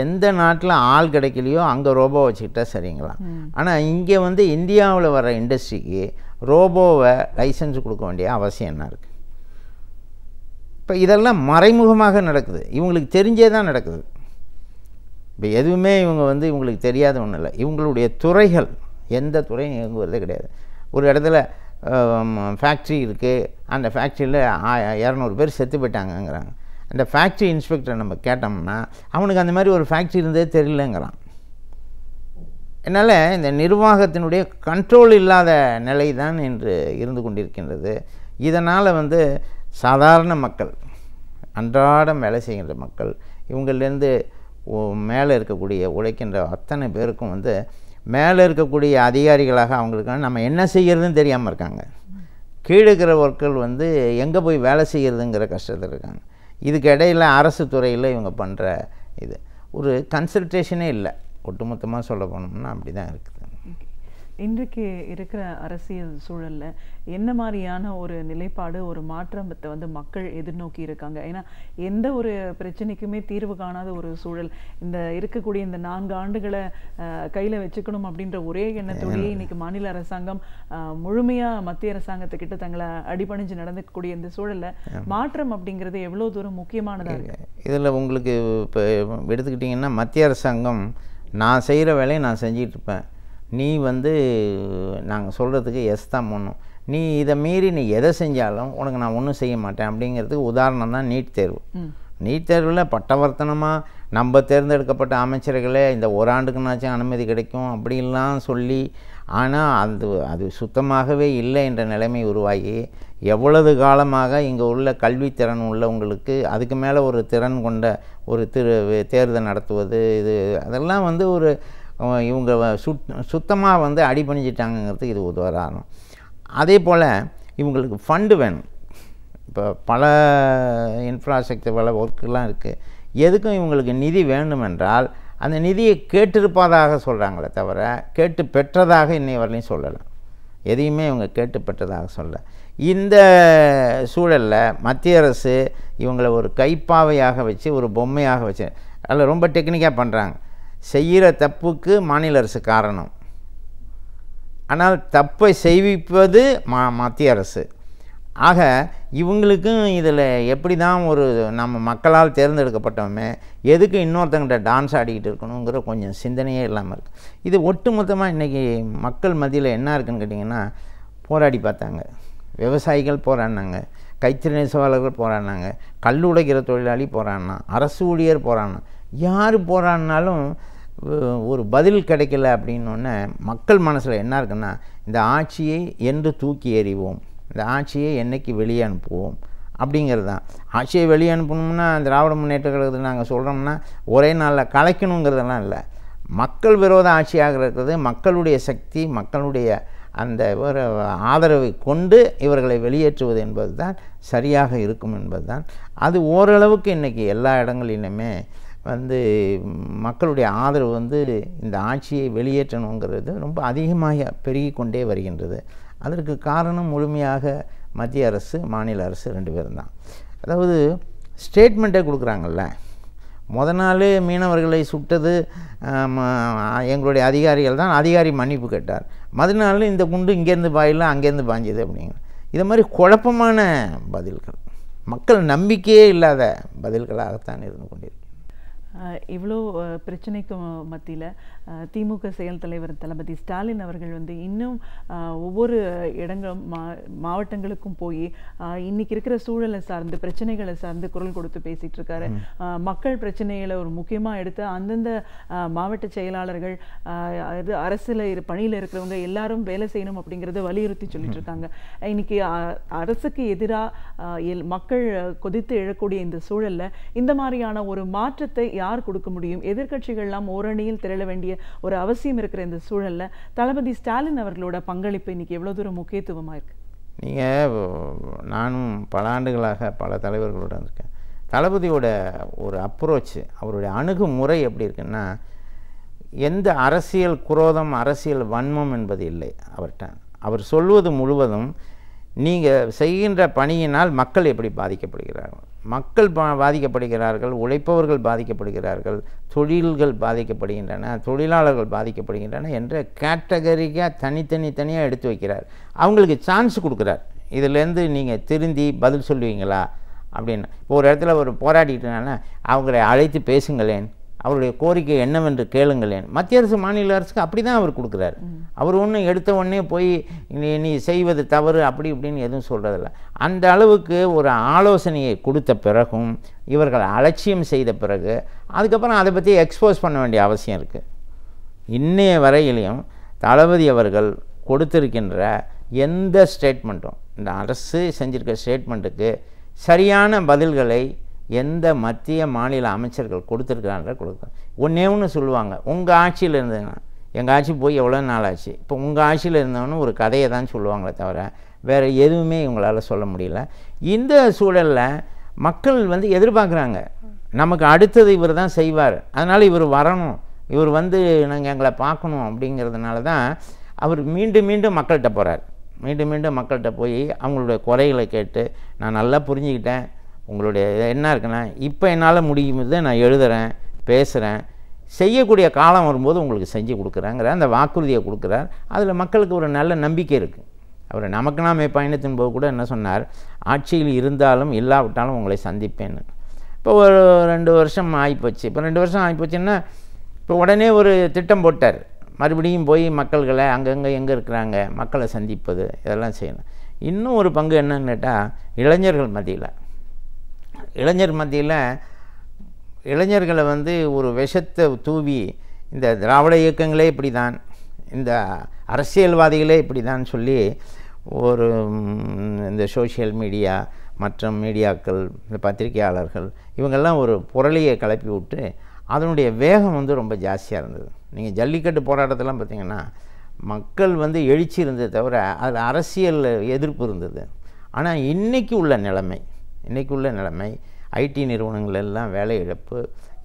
எந்த நாட்டில் ஆள் கிடைக்கலையோ அங்கே ரோபோ வச்சுக்கிட்டா சரிங்களா. ஆனால் இங்கே வந்து இந்தியாவில் வர இண்டஸ்ட்ரிக்கு ரோபோவை லைசன்ஸ் கொடுக்க வேண்டிய அவசியம் என்ன இருக்குது? இப்போ இதெல்லாம் மறைமுகமாக நடக்குது, இவங்களுக்கு தெரிஞ்சே தான் நடக்குது. இப்போ எதுவுமே இவங்க வந்து இவங்களுக்கு தெரியாத ஒன்றும் இல்லை. இவங்களுடைய துறைகள் எந்த துறையும் இயங்குவதே கிடையாது. ஒரு இடத்துல ஃபேக்ட்ரி இருக்குது, அந்த ஃபேக்ட்ரியில் 200 பேர் செத்து போயிட்டாங்கங்கிறாங்க. அந்த ஃபேக்ட்ரி இன்ஸ்பெக்டரை நம்ம கேட்டோம்னா அவனுக்கு அந்த மாதிரி ஒரு ஃபேக்ட்ரி இருந்தே தெரியலங்கிறான். அதனால் இந்த நிர்வாகத்தினுடைய கண்ட்ரோல் இல்லாத நிலை தான் இன்று இருந்து கொண்டிருக்கின்றது. இதனால் வந்து சாதாரண மக்கள், அன்றாடம் வேலை செய்கின்ற மக்கள், இவங்கள்லேருந்து மேலே இருக்கக்கூடிய உழைக்கின்ற அத்தனை பேருக்கும் வந்து மேலே இருக்கக்கூடிய அதிகாரிகளாக அவங்களுக்கு நம்ம என்ன செய்கிறதுன்னு தெரியாமல் இருக்காங்க. கீழே இருக்கிற ஒர்க்கர் வந்து எங்கே போய் வேலை செய்கிறதுங்கிற கஷ்டத்தில் இருக்காங்க. இதுக்கு இடையில் அரசு துறையில் இவங்க பண்ணுற இது ஒரு கன்சல்டேஷனே இல்லை. ஒட்டுமொத்தமாக சொல்ல போனோம்னா அப்படி தான் இருக்குது. இன்றைக்கு இருக்கிற அரசியல் சூழலில் என்ன மாதிரியான ஒரு நிலைப்பாடு, ஒரு மாற்றத்தை வந்து மக்கள் எதிர்நோக்கி இருக்காங்க? ஏன்னா எந்த ஒரு பிரச்சனைக்குமே தீர்வு காணாத ஒரு சூழல், இந்த இருக்கக்கூடிய இந்த 4 ஆண்டுகளை கையில் வச்சுக்கணும் அப்படின்ற ஒரே எண்ணத்தோடையே இன்னைக்கு மாநில அரசாங்கம் முழுமையாக மத்திய அரசாங்கத்துக்கிட்ட தங்களை அடிபணிஞ்சு நடந்துக்கூடிய இந்த சூழலில் மாற்றம் அப்படிங்கிறது எவ்வளோ தூரம் முக்கியமானதாக இருக்குது? இதில் உங்களுக்கு இப்போ எடுத்துக்கிட்டிங்கன்னா மத்திய அரசாங்கம் நான் செய்கிற வேலையை நான் செஞ்சிட்ருப்பேன், நீ வந்து நாங்கள் சொல்கிறதுக்கு எஸ் தான் பண்ணணும், நீ இதை மீறி நீ எதை செஞ்சாலும் உனக்கு நான் ஒன்றும் செய்ய மாட்டேன் அப்படிங்கிறதுக்கு உதாரணம் தான் நீட் தேர்வு. நீட் தேர்வில் பட்டவர்த்தனமாக நம்ம தேர்ந்தெடுக்கப்பட்ட அமைச்சர்களே இந்த ஒரு ஆண்டுக்குனாச்சும் அனுமதி கிடைக்கும் அப்படின்லாம் சொல்லி, ஆனால் அது சுத்தமாகவே இல்லை என்ற நிலைமை உருவாகி எவ்வளவு காலமாக இங்கே உள்ள கல்வித்திறன் உள்ளவங்களுக்கு அதுக்கு மேலே ஒரு திறன் கொண்ட ஒரு தேர்தல் நடத்துவது, இது அதெல்லாம் வந்து ஒரு இவங்க சுத்தமாக வந்து அடிபணிஞ்சிட்டாங்கிறதுக்கு இது உதாரணம். அதே போல் இவங்களுக்கு ஃபண்டு வேணும். இப்போ பல இன்ஃப்ராஸ்ட்ரக்சர் பல ஒர்க்கெலாம் இருக்குது, எதுக்கும் இவங்களுக்கு நிதி வேண்டுமென்றால் அந்த நிதியை கேட்டிருப்பதாக சொல்கிறாங்களே தவிர கேட்டு பெற்றதாக இன்னை வரலையும் சொல்லலை. எதையுமே இவங்க கேட்டு பெற்றதாக சொல்ல. இந்த சூழலில் மத்திய அரசு இவங்களை ஒரு கைப்பாவையாக வச்சு ஒரு பொம்மையாக வச்சு அதில் ரொம்ப டெக்னிக்காக பண்ணுறாங்க. செய்கிற தப்புக்கு மாநில அரசு காரணம், ஆனால் தப்பை செய்விப்பது மத்திய அரசு. ஆக இவங்களுக்கும் இதில் எப்படி தான் ஒரு நம்ம மக்களால் தேர்ந்தெடுக்கப்பட்டவமே எதுக்கு இன்னொருத்தங்கிட்ட டான்ஸ் ஆடிக்கிட்டு இருக்கணுங்கிற கொஞ்சம் சிந்தனையே இல்லாமல் இருக்குது. இது ஒட்டுமொத்தமாக இன்றைக்கி மக்கள் மத்தியில் என்ன இருக்குதுன்னு கேட்டிங்கன்னா, போராடி பார்த்தாங்க, விவசாயிகள் போராடினாங்க, கைத்தறி நெசவாளர்கள் போராடினாங்க, கல் உடைக்கிற தொழிலாளி போராடினான், அரசு ஊழியர் போராடினான். யார் போராடினாலும் ஒரு பதில் கிடைக்கல அப்படின்னோடனே மக்கள் மனசில் என்ன இருக்குன்னா, இந்த ஆட்சியை என்று தூக்கி எறிவோம், இந்த ஆட்சியை என்றைக்கு வெளியே அனுப்புவோம் அப்படிங்கிறது தான். ஆட்சியை வெளியே அனுப்பணும்னா திராவிட முன்னேற்ற கழகத்தில் நாங்கள் சொல்கிறோம்னா ஒரே நாளில் கலைக்கணுங்கிறதெல்லாம் இல்லை. மக்கள் விரோத ஆட்சியாக இருக்கிறது, மக்களுடைய சக்தி, மக்களுடைய அந்த ஆதரவை கொண்டு இவர்களை வெளியேற்றுவது என்பது தான் சரியாக இருக்கும் என்பது தான். அது ஓரளவுக்கு இன்றைக்கி எல்லா இடங்களிலுமே வந்து மக்களுடைய ஆதரவு வந்து இந்த ஆட்சியை வெளியேற்றணுங்கிறது ரொம்ப அதிகமாக பெருகி கொண்டே வருகின்றது. அதற்கு காரணம் முழுமையாக மத்திய அரசு மாநில அரசு 2 பேரும் தான். அதாவது ஸ்டேட்மெண்ட்டே கொடுக்குறாங்கல்ல, நாள் மீனவர்களை சுட்டது எங்களுடைய அதிகாரிகள் தான், அதிகாரி மன்னிப்பு கேட்டார், மறுநாள் இந்த குண்டு இங்கேருந்து பாயில அங்கேருந்து பாஞ்சுது அப்படிங்கிற இது மாதிரி குழப்பமான பதில்கள், மக்கள் நம்பிக்கையே இல்லாத பதில்களாகத்தான் இருந்து கொண்டிருக்கு. இவ்வளோ பிரச்சனைக்கு மத்தியில் திமுக செயல் தலைவர் தளபதி ஸ்டாலின் அவர்கள் வந்து இன்னும் ஒவ்வொரு இடங்களும் மாவட்டங்களுக்கும் போய் இன்னைக்கு இருக்கிற சூழலை சார்ந்து பிரச்சனைகளை சார்ந்து குரல் கொடுத்து பேசிகிட்டு இருக்காரு. மக்கள் பிரச்சனைகளை ஒரு முக்கியமாக எடுத்து அந்தந்த மாவட்ட செயலாளர்கள் அது அரசில் பணியில் இருக்கிறவங்க எல்லாரும் வேலை செய்யணும் அப்படிங்கிறத வலியுறுத்தி சொல்லிட்டு இருக்காங்க. இன்னைக்கு அரசுக்கு எதிராக மக்கள் கொதித்து எழக்கூடிய இந்த சூழலில் இந்த மாதிரியான ஒரு மாற்றத்தை யார் கொடுக்க முடியும்? எதிர்க்கட்சிகள்லாம் ஓரணியில் திரள வேண்டிய ஒரு அவசியம் இருக்கிற இந்த சூழல்ல தளபதி ஸ்டாலின் அவர்களோட பங்களிப்பு இன்னைக்கு எவ்வளவு தூரம் முக்கியத்துவமா இருக்கு? நீங்கள் நானும் பல ஆண்டுகளாக பல தலைவர்களோட இருக்கேன். தளபதியோட ஒரு அப்ரோச், அவருடைய அணுகுமுறை எப்படி இருக்குன்னா, எந்த அரசியல் குரோதம் அரசியல் வன்மம் என்பது இல்லை அவர்கிட்ட. அவர் சொல்வது முழுவதும் நீங்கள் செய்கின்ற பணியினால் மக்கள் எப்படி பாதிக்கப்படுகிறார்கள், மக்கள் பாதிக்கப்படுகிறார்கள், உழைப்பவர்கள் பாதிக்கப்படுகிறார்கள், தொழில்கள் பாதிக்கப்படுகின்றன, தொழிலாளர்கள் பாதிக்கப்படுகின்றன என்ற கேட்டகரிக்காக தனித்தனியாக எடுத்து வைக்கிறார். அவங்களுக்கு சான்ஸ் கொடுக்குறார். இதிலேருந்து நீங்கள் திருந்தி பதில் சொல்லுவீங்களா அப்படின்னு. இப்போ ஒரு இடத்துல ஒரு போராடிட்டுனால அவங்களை அழைத்து பேசுங்களேன், அவருடைய கோரிக்கை என்னவென்று கேளுங்களேன். மத்திய அரசு மாநில அரசுக்கு அப்படி தான் அவர் கொடுக்குறாரு. அவர் ஒன்றும் எடுத்த உடனே போய் நீ செய்வது தவறு அப்படி இப்படின்னு எதுவும் சொல்கிறதில்ல. அந்த அளவுக்கு ஒரு ஆலோசனையை கொடுத்த பிறகும் இவர்கள் அலட்சியம் செய்த பிறகு அதுக்கப்புறம் அதை பற்றி எக்ஸ்போஸ் பண்ண வேண்டிய அவசியம் இருக்குது. இன்னைய வரையிலையும் தளபதி அவர்கள் கொடுத்திருக்கின்ற எந்த ஸ்டேட்மெண்ட்டும், இந்த அரசு செஞ்சிருக்க ஸ்டேட்மெண்ட்டுக்கு சரியான பதில்களை எந்த மத்திய மாநில அமைச்சர்கள் கொடுத்துருக்காங்க ஒன்றே ஒன்று சொல்லுவாங்க, உங்கள் ஆட்சியில் இருந்ததுன்னா. எங்கள் ஆட்சி போய் எவ்வளோ நாள் ஆச்சு, இப்போ உங்கள் ஆட்சியில் இருந்தவொன்னு ஒரு கதையை தான் சொல்லுவாங்களே தவிர வேறு எதுவுமே இவங்களால் சொல்ல முடியல. இந்த சூழலில் மக்கள் எதிர்பார்க்குறாங்க, நமக்கு அடுத்தது இவர் தான் செய்வார், அதனால் இவர் வரணும், இவர் நாங்கள் எங்களை பார்க்கணும். அப்படிங்கிறதுனால தான் அவர் மீண்டும் மீண்டும் மக்கள்கிட்ட போகிறார். மீண்டும் மீண்டும் மக்கள்கிட்ட போய் அவங்களுடைய குறைகளை கேட்டு, நான் நல்லா புரிஞ்சுக்கிட்டேன், உங்களுடைய என்ன இருக்குன்னா இப்போ என்னால் முடியுது, நான் எழுதுகிறேன், பேசுகிறேன், செய்யக்கூடிய காலம் வரும்போது உங்களுக்கு செஞ்சு கொடுக்குறேங்கிற அந்த வாக்குறுதியை கொடுக்குறார். அதில் மக்களுக்கு ஒரு நல்ல நம்பிக்கை இருக்குது. அவர் நமக்கு நாமே பயணத்தின் போது கூட என்ன சொன்னார், ஆட்சியில் இருந்தாலும் இல்லாவிட்டாலும் உங்களை சந்திப்பேன்னு. இப்போ ஒரு 2 வருஷம் ஆகிப்போச்சு. இப்போ 2 வருஷம் ஆகிப்போச்சுன்னா இப்போ உடனே ஒரு திட்டம் போட்டார், மறுபடியும் போய் மக்கள்களை அங்கங்கே எங்கே இருக்கிறாங்க மக்களை சந்திப்பது, இதெல்லாம் செய்யணும். இன்னும் ஒரு பங்கு என்னன்னு கேட்டால், இளைஞர்கள் மத்தியில் இளைஞர்களை ஒரு விஷத்தை தூவி, இந்த திராவிட இயக்கங்களே இப்படி தான், இந்த அரசியல்வாதிகளே இப்படி தான் சொல்லி இந்த சோஷியல் மீடியா மற்றும் மீடியாக்கள், இந்த பத்திரிகையாளர்கள் இவங்கெல்லாம் ஒரு புரளியை கிளப்பி விட்டு அதனுடைய வேகம் ரொம்ப ஜாஸ்தியாக இருந்தது. நீங்கள் ஜல்லிக்கட்டு போராட்டத்தெல்லாம் பார்த்திங்கன்னா மக்கள் எழுச்சி இருந்தது தவிர அதில் அரசியல் எதிர்ப்பு இருந்தது. ஆனால் இன்றைக்கி உள்ள நிலைமை ஐடி நிறுவனங்கள் எல்லாம் வேலை இழப்பு,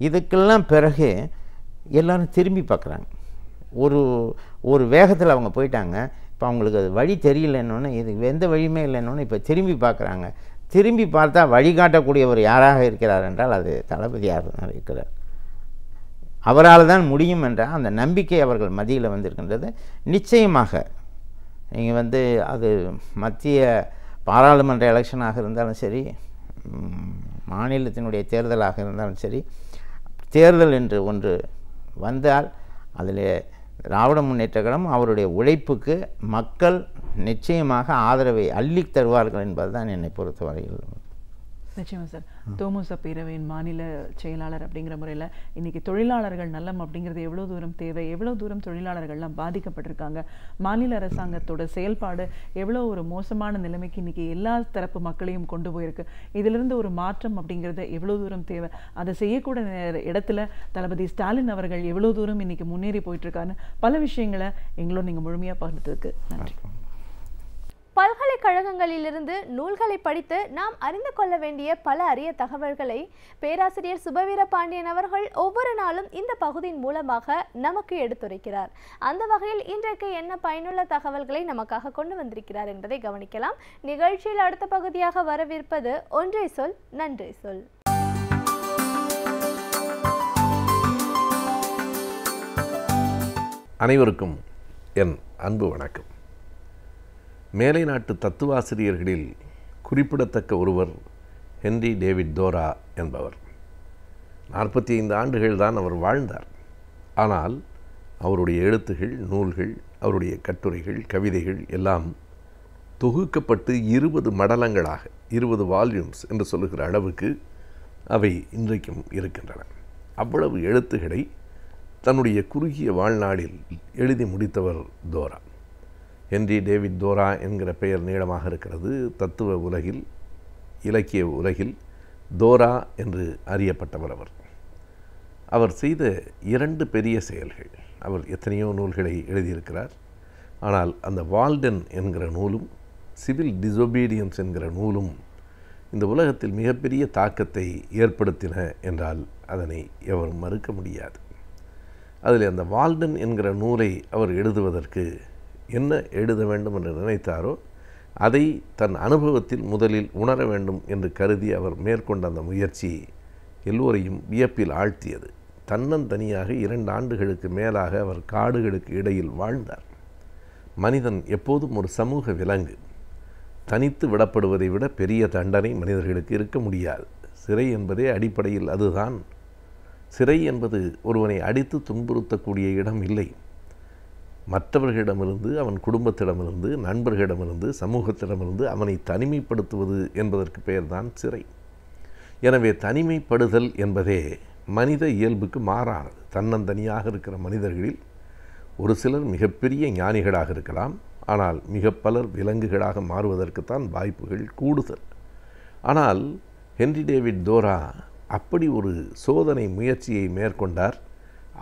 இதுக்கெல்லாம் பிறகு எல்லோரும் திரும்பி பார்க்குறாங்க. ஒரு வேகத்தில் அவங்க போயிட்டாங்க. இப்போ அவங்களுக்கு அது வழி தெரியலன்னொன்னே, இது எந்த வழியுமே இல்லைன்னொன்னே இப்போ திரும்பி பார்க்குறாங்க. திரும்பி பார்த்தா வழிகாட்டக்கூடியவர் யாராக இருக்கிறார் என்றால் அது தளபதியாக இருக்கிறார். அவரால் தான் முடியும் என்ற அந்த நம்பிக்கை அவர்கள் மத்தியில் இருக்கின்றது. நிச்சயமாக நீங்கள் அது மத்திய பாராளுமன்ற எலெக்ஷனாக இருந்தாலும் சரி, மாநிலத்தினுடைய தேர்தலாக இருந்தாலும் சரி, தேர்தல் என்று ஒன்று வந்தால் அதில் திராவிட முன்னேற்ற கழகம் அவருடைய உழைப்புக்கு மக்கள் நிச்சயமாக ஆதரவை அள்ளி தருவார்கள் என்பதுதான் என்னை பொறுத்தவரையில். நிச்சயமா சார். தோமுச பேரவையின் மாநில செயலாளர் அப்படிங்கிற முறையில் இன்றைக்கி தொழிலாளர்கள் நலம் அப்படிங்கிறது எவ்வளோ தூரம் தேவை, எவ்வளோ தூரம் தொழிலாளர்கள்லாம் பாதிக்கப்பட்டிருக்காங்க, மாநில அரசாங்கத்தோட செயல்பாடு எவ்வளோ ஒரு மோசமான நிலைமைக்கு இன்றைக்கி எல்லா தரப்பு மக்களையும் கொண்டு போயிருக்கு, இதிலிருந்து ஒரு மாற்றம் அப்படிங்கிறது எவ்வளோ தூரம் தேவை, அதை செய்யக்கூடிய இடத்துல தளபதி ஸ்டாலின் அவர்கள் எவ்வளோ தூரம் இன்றைக்கி முன்னேறி போயிட்டுருக்கான்னு பல விஷயங்களை எங்களோட நீங்கள் முழுமையாக பகிர்ந்ததுக்கு நன்றி. பல்கலைக்கழகங்களிலிருந்து நூல்களை படித்து நாம் அறிந்து கொள்ள வேண்டிய பல அரிய தகவல்களை பேராசிரியர் சுபவீர பாண்டியன் அவர்கள் ஒவ்வொரு நாளும் இந்த பகுதியின் மூலமாக நமக்கு எடுத்துரைக்கிறார். அந்த வகையில் இன்றைக்கு என்ன பயனுள்ள தகவல்களை நமக்காக கொண்டு வந்திருக்கிறார் என்பதை கவனிக்கலாம். நிகழ்ச்சியில் அடுத்த பகுதியாக வரவிருப்பது ஒன்றை சொல் நன்றி சொல். அனைவருக்கும் என் அன்பு வணக்கம். மேலை நாட்டு தத்துவாசிரியர்களில் குறிப்பிடத்தக்க ஒருவர் ஹென்றி டேவிட் தோரா என்பவர். 45 ஆண்டுகள் தான் அவர் வாழ்ந்தார். ஆனால் அவருடைய எழுத்துகள், நூல்கள், அவருடைய கட்டுரைகள், கவிதைகள் எல்லாம் தொகுக்கப்பட்டு 20 மடலங்களாக 20 வால்யூம்ஸ் என்று சொல்லுகிற அளவுக்கு அவை இன்றைக்கும் இருக்கின்றன. அவ்வளவு எழுத்துக்களை தன்னுடைய குறுகிய வாழ்நாளில் எழுதி முடித்தவர் தோரா. ஹென்றி டேவிட் தோரா என்கிற பெயர் நீளமாக இருக்கிறது. தத்துவ உலகில், இலக்கிய உலகில் தோரா என்று அறியப்பட்டவர் அவர். அவர் செய்த 2 பெரிய செயல்கள். அவர் எத்தனையோ நூல்களை எழுதியிருக்கிறார். ஆனால் அந்த வால்டன் என்கிற நூலும் சிவில் டிசொபீடியன்ஸ் என்கிற நூலும் இந்த உலகத்தில் மிகப்பெரிய தாக்கத்தை ஏற்படுத்தின என்றால் அதனை எவரும் மறுக்க முடியாது. அதில் அந்த வால்டன் என்கிற நூலை அவர் எழுதுவதற்கு என்ன எழுத வேண்டும் என்று நினைத்தாரோ அதை தன் அனுபவத்தில் முதலில் உணர வேண்டும் என்று கருதி அவர் மேற்கொண்ட அந்த முயற்சி எல்லோரையும் வியப்பில் ஆழ்த்தியது. தன்னந்தனியாக 2 ஆண்டுகளுக்கு மேலாக அவர் காடுகளுக்கு இடையில் வாழ்ந்தார். மனிதன் எப்போதும் ஒரு சமூக விலங்கு. தனித்து விடப்படுவதை விட பெரிய தண்டனை மனிதர்களுக்கு இருக்க முடியாது. சிறை என்பதே அடிப்படையில் அதுதான். சிறை என்பது ஒருவனை அடித்து துன்புறுத்தக்கூடிய இடம் இல்லை. மற்றவர்களிடமிருந்து, அவன் குடும்பத்திடமிருந்து, நண்பர்களிடமிருந்து, சமூகத்திடமிருந்து அவனை தனிமைப்படுத்துவது என்பதற்கு பெயர்தான் சிறை. எனவே தனிமைப்படுதல் என்பதே மனித இயல்புக்கு மாறானது. தன்னந்தனியாக இருக்கிற மனிதர்களில் ஒரு சிலர் மிகப்பெரிய ஞானிகளாக இருக்கலாம், ஆனால் மிக பலர் விலங்குகளாக மாறுவதற்குத்தான் வாய்ப்புகள் கூடுதல். ஆனால் ஹென்றி டேவிட் தோரா அப்படி ஒரு சோதனை முயற்சியை மேற்கொண்டார்.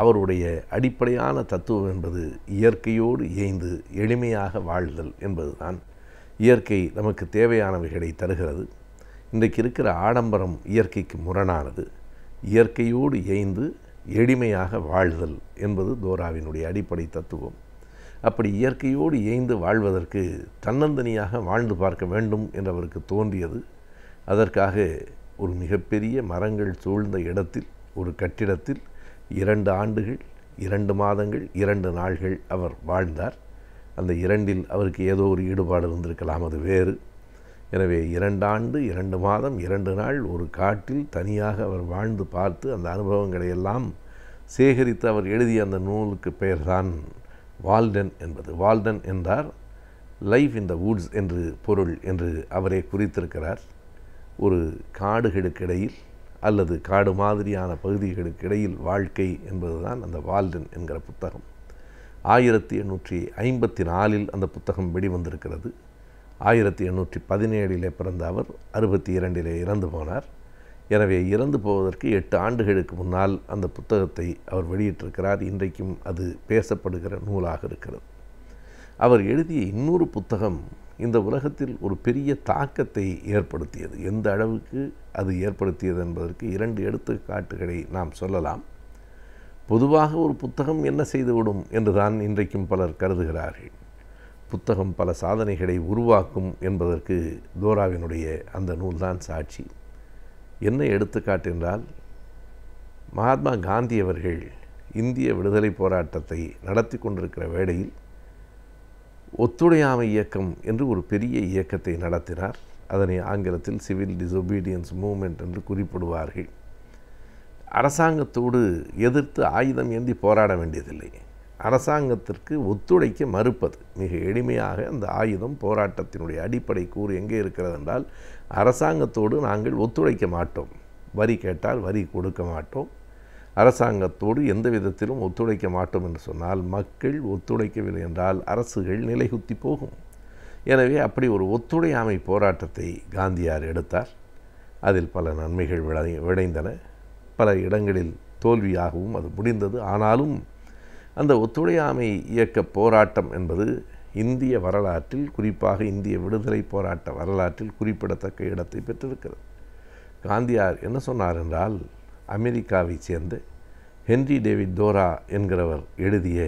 அவருடைய அடிப்படையான தத்துவம் என்பது இயற்கையோடு இயைந்து எளிமையாக வாழ்தல் என்பதுதான். இயற்கை நமக்கு தேவையானவைகளை தருகிறது. இன்றைக்கு இருக்கிற ஆடம்பரம் இயற்கைக்கு முரணானது. இயற்கையோடு இயைந்து எளிமையாக வாழ்தல் என்பது தோராவினுடைய அடிப்படை தத்துவம். அப்படி இயற்கையோடு இயைந்து வாழ்வதற்கு தன்னந்தனியாக வாழ்ந்து பார்க்க வேண்டும் என்று அவருக்கு தோன்றியது. அதற்காக ஒரு மிகப்பெரிய மரங்கள் சூழ்ந்த இடத்தில், ஒரு கட்டிடத்தில் 2 ஆண்டுகள் 2 மாதங்கள் 2 நாள்கள் அவர் வாழ்ந்தார். அந்த 2இல் அவருக்கு ஏதோ ஒரு ஈடுபாடு இருந்திருக்கலாம், அது வேறு. எனவே 2 ஆண்டு 2 மாதம் 2 நாள் ஒரு காட்டில் தனியாக அவர் வாழ்ந்து பார்த்து அந்த அனுபவங்களை எல்லாம் சேகரித்து அவர் எழுதிய அந்த நூலுக்கு பெயர்தான் வால்டன் என்பது. வால்டன் என்றார் லைஃப் இன் த வுட்ஸ் என்று பொருள் என்று அவரே குறித்திருக்கிறார். ஒரு காடுகளுக்கிடையில் அல்லது காடு மாதிரியான பகுதிகளுக்கு இடையில் வாழ்க்கை என்பதுதான் அந்த வால்டன் என்கிற புத்தகம். 1854 அந்த புத்தகம் வெளிவந்திருக்கிறது. 1817 பிறந்த அவர் 62 இறந்து போனார். எனவே இறந்து போவதற்கு 8 ஆண்டுகளுக்கு முன்னால் அந்த புத்தகத்தை அவர் வெளியிட்டிருக்கிறார். இன்றைக்கும் அது பேசப்படுகிற நூலாக இருக்கிறது. அவர் எழுதிய இன்னொரு புத்தகம் இந்த உலகத்தில் ஒரு பெரிய தாக்கத்தை ஏற்படுத்தியது. எந்த அளவுக்கு அது ஏற்படுத்தியது என்பதற்கு 2 எடுத்துக்காட்டுகளை நாம் சொல்லலாம். பொதுவாக ஒரு புத்தகம் என்ன செய்துவிடும் என்றுதான் இன்றைக்கும் பலர் கருதுகிறார்கள். புத்தகம் பல சாதனைகளை உருவாக்கும் என்பதற்கு தோராவினுடைய அந்த நூல்தான் சாட்சி. என்ன எடுத்துக்காட்டு என்றால், மகாத்மா காந்தி அவர்கள் இந்திய விடுதலை போராட்டத்தை நடத்தி கொண்டிருக்கிற வேளையில் ஒத்துழையாமை இயக்கம் என்று ஒரு பெரிய இயக்கத்தை நடத்தினார். அதனை ஆங்கிலத்தில் சிவில் டிசொபீடியன்ஸ் மூவ்மெண்ட் என்று குறிப்பிடுவார்கள். அரசாங்கத்தோடு எதிர்த்து ஆயுதம் ஏந்தி போராட வேண்டியதில்லை. அரசாங்கத்திற்கு ஒத்துழைக்க மறுப்பது மிக எளிமையாக. அந்த ஆயுதம் போராட்டத்தினுடைய அடிப்படை கூறு எங்கே இருக்கிறது என்றால், அரசாங்கத்தோடு நாங்கள் ஒத்துழைக்க மாட்டோம். வரி கேட்டால் வரி கொடுக்க மாட்டோம். அரசாங்கத்தோடு எந்த விதத்திலும் ஒத்துழைக்க மாட்டோம் என்று சொன்னால், மக்கள் ஒத்துழைக்கவில்லை என்றால் அரசுகள் நிலைகுத்தி போகும். எனவே அப்படி ஒரு ஒத்துழையாமை போராட்டத்தை காந்தியார் எடுத்தார். அதில் பல நன்மைகள் விளைந்தன. பல இடங்களில் தோல்வியாகவும் அது முடிந்தது. ஆனாலும் அந்த ஒத்துழையாமை இயக்க போராட்டம் என்பது இந்திய வரலாற்றில், குறிப்பாக இந்திய விடுதலை போராட்ட வரலாற்றில் குறிப்பிடத்தக்க இடத்தை பெற்றிருக்கிறது. காந்தியார் என்ன சொன்னார் என்றால், அமெரிக்காவை சேர்ந்த ஹென்றி டேவிட் தோரா என்கிறவர் எழுதிய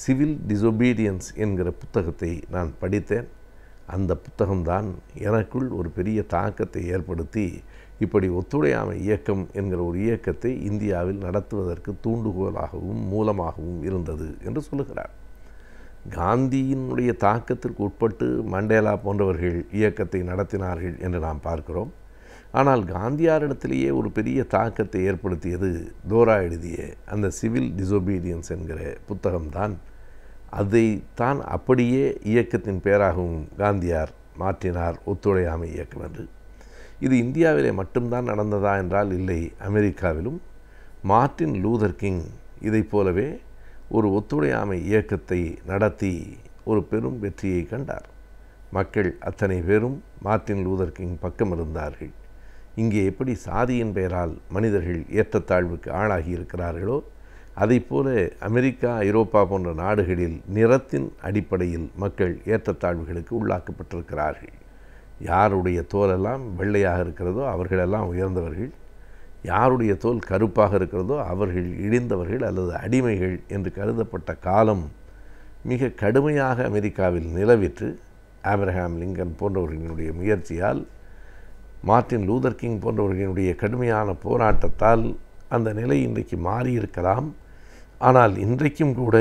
சிவில் டிசொபீடியன்ஸ் என்கிற புத்தகத்தை நான் படித்தேன். அந்த புத்தகம்தான் எனக்குள் ஒரு பெரிய தாக்கத்தை ஏற்படுத்தி இப்படி ஒத்துழையாமை இயக்கம் என்கிற ஒரு இயக்கத்தை இந்தியாவில் நடத்துவதற்கு தூண்டுகோலாகவும் மூலமாகவும் இருந்தது என்று சொல்லுகிறார். காந்தியினுடைய தாக்கத்திற்கு உட்பட்டு மண்டேலா போன்றவர்கள் இயக்கத்தை நடத்தினார்கள் என்று நாம் பார்க்கிறோம். ஆனால் காந்தியாரிடத்திலேயே ஒரு பெரிய தாக்கத்தை ஏற்படுத்தியது தோரா எழுதிய அந்த சிவில் டிசொபீடியன்ஸ் என்கிற புத்தகம்தான். அதைத்தான் அப்படியே இயக்கத்தின் பெயராகவும் காந்தியார் மாற்றினார், ஒத்துழையாமை இயக்கம் என்று. இது இந்தியாவிலே மட்டும்தான் நடந்ததா என்றால் இல்லை, அமெரிக்காவிலும் மார்ட்டின் லூதர் கிங் இதை போலவே ஒரு ஒத்துழையாமை இயக்கத்தை நடத்தி ஒரு பெரும் வெற்றியை கண்டார். மக்கள் அத்தனை பேரும் மார்ட்டின் லூதர் கிங் பக்கம் இருந்தார்கள். இங்கே எப்படி சாதியின் பெயரால் மனிதர்கள் ஏற்றத்தாழ்வுக்கு ஆளாகி இருக்கிறார்களோ, அதைப்போல அமெரிக்கா, ஐரோப்பா போன்ற நாடுகளில் நிறத்தின் அடிப்படையில் மக்கள் ஏற்றத்தாழ்வுகளுக்கு உள்ளாக்கப்பட்டிருக்கிறார்கள். யாருடைய தோலெல்லாம் வெள்ளையாக இருக்கிறதோ அவர்களெல்லாம் உயர்ந்தவர்கள், யாருடைய தோல் கருப்பாக இருக்கிறதோ அவர்கள் இழிந்தவர்கள் அல்லது அடிமைகள் என்று கருதப்பட்ட காலம் மிக கடுமையாக அமெரிக்காவில் நிலவிற்று. ஆப்ரஹாம் லிங்கன் போன்றவர்களினுடைய முயற்சியால், மார்ட்டின் லூதர் கிங் போன்றவர்களுடைய கடுமையான போராட்டத்தால் அந்த நிலை இன்றைக்கு மாறியிருக்கலாம். ஆனால் இன்றைக்கும் கூட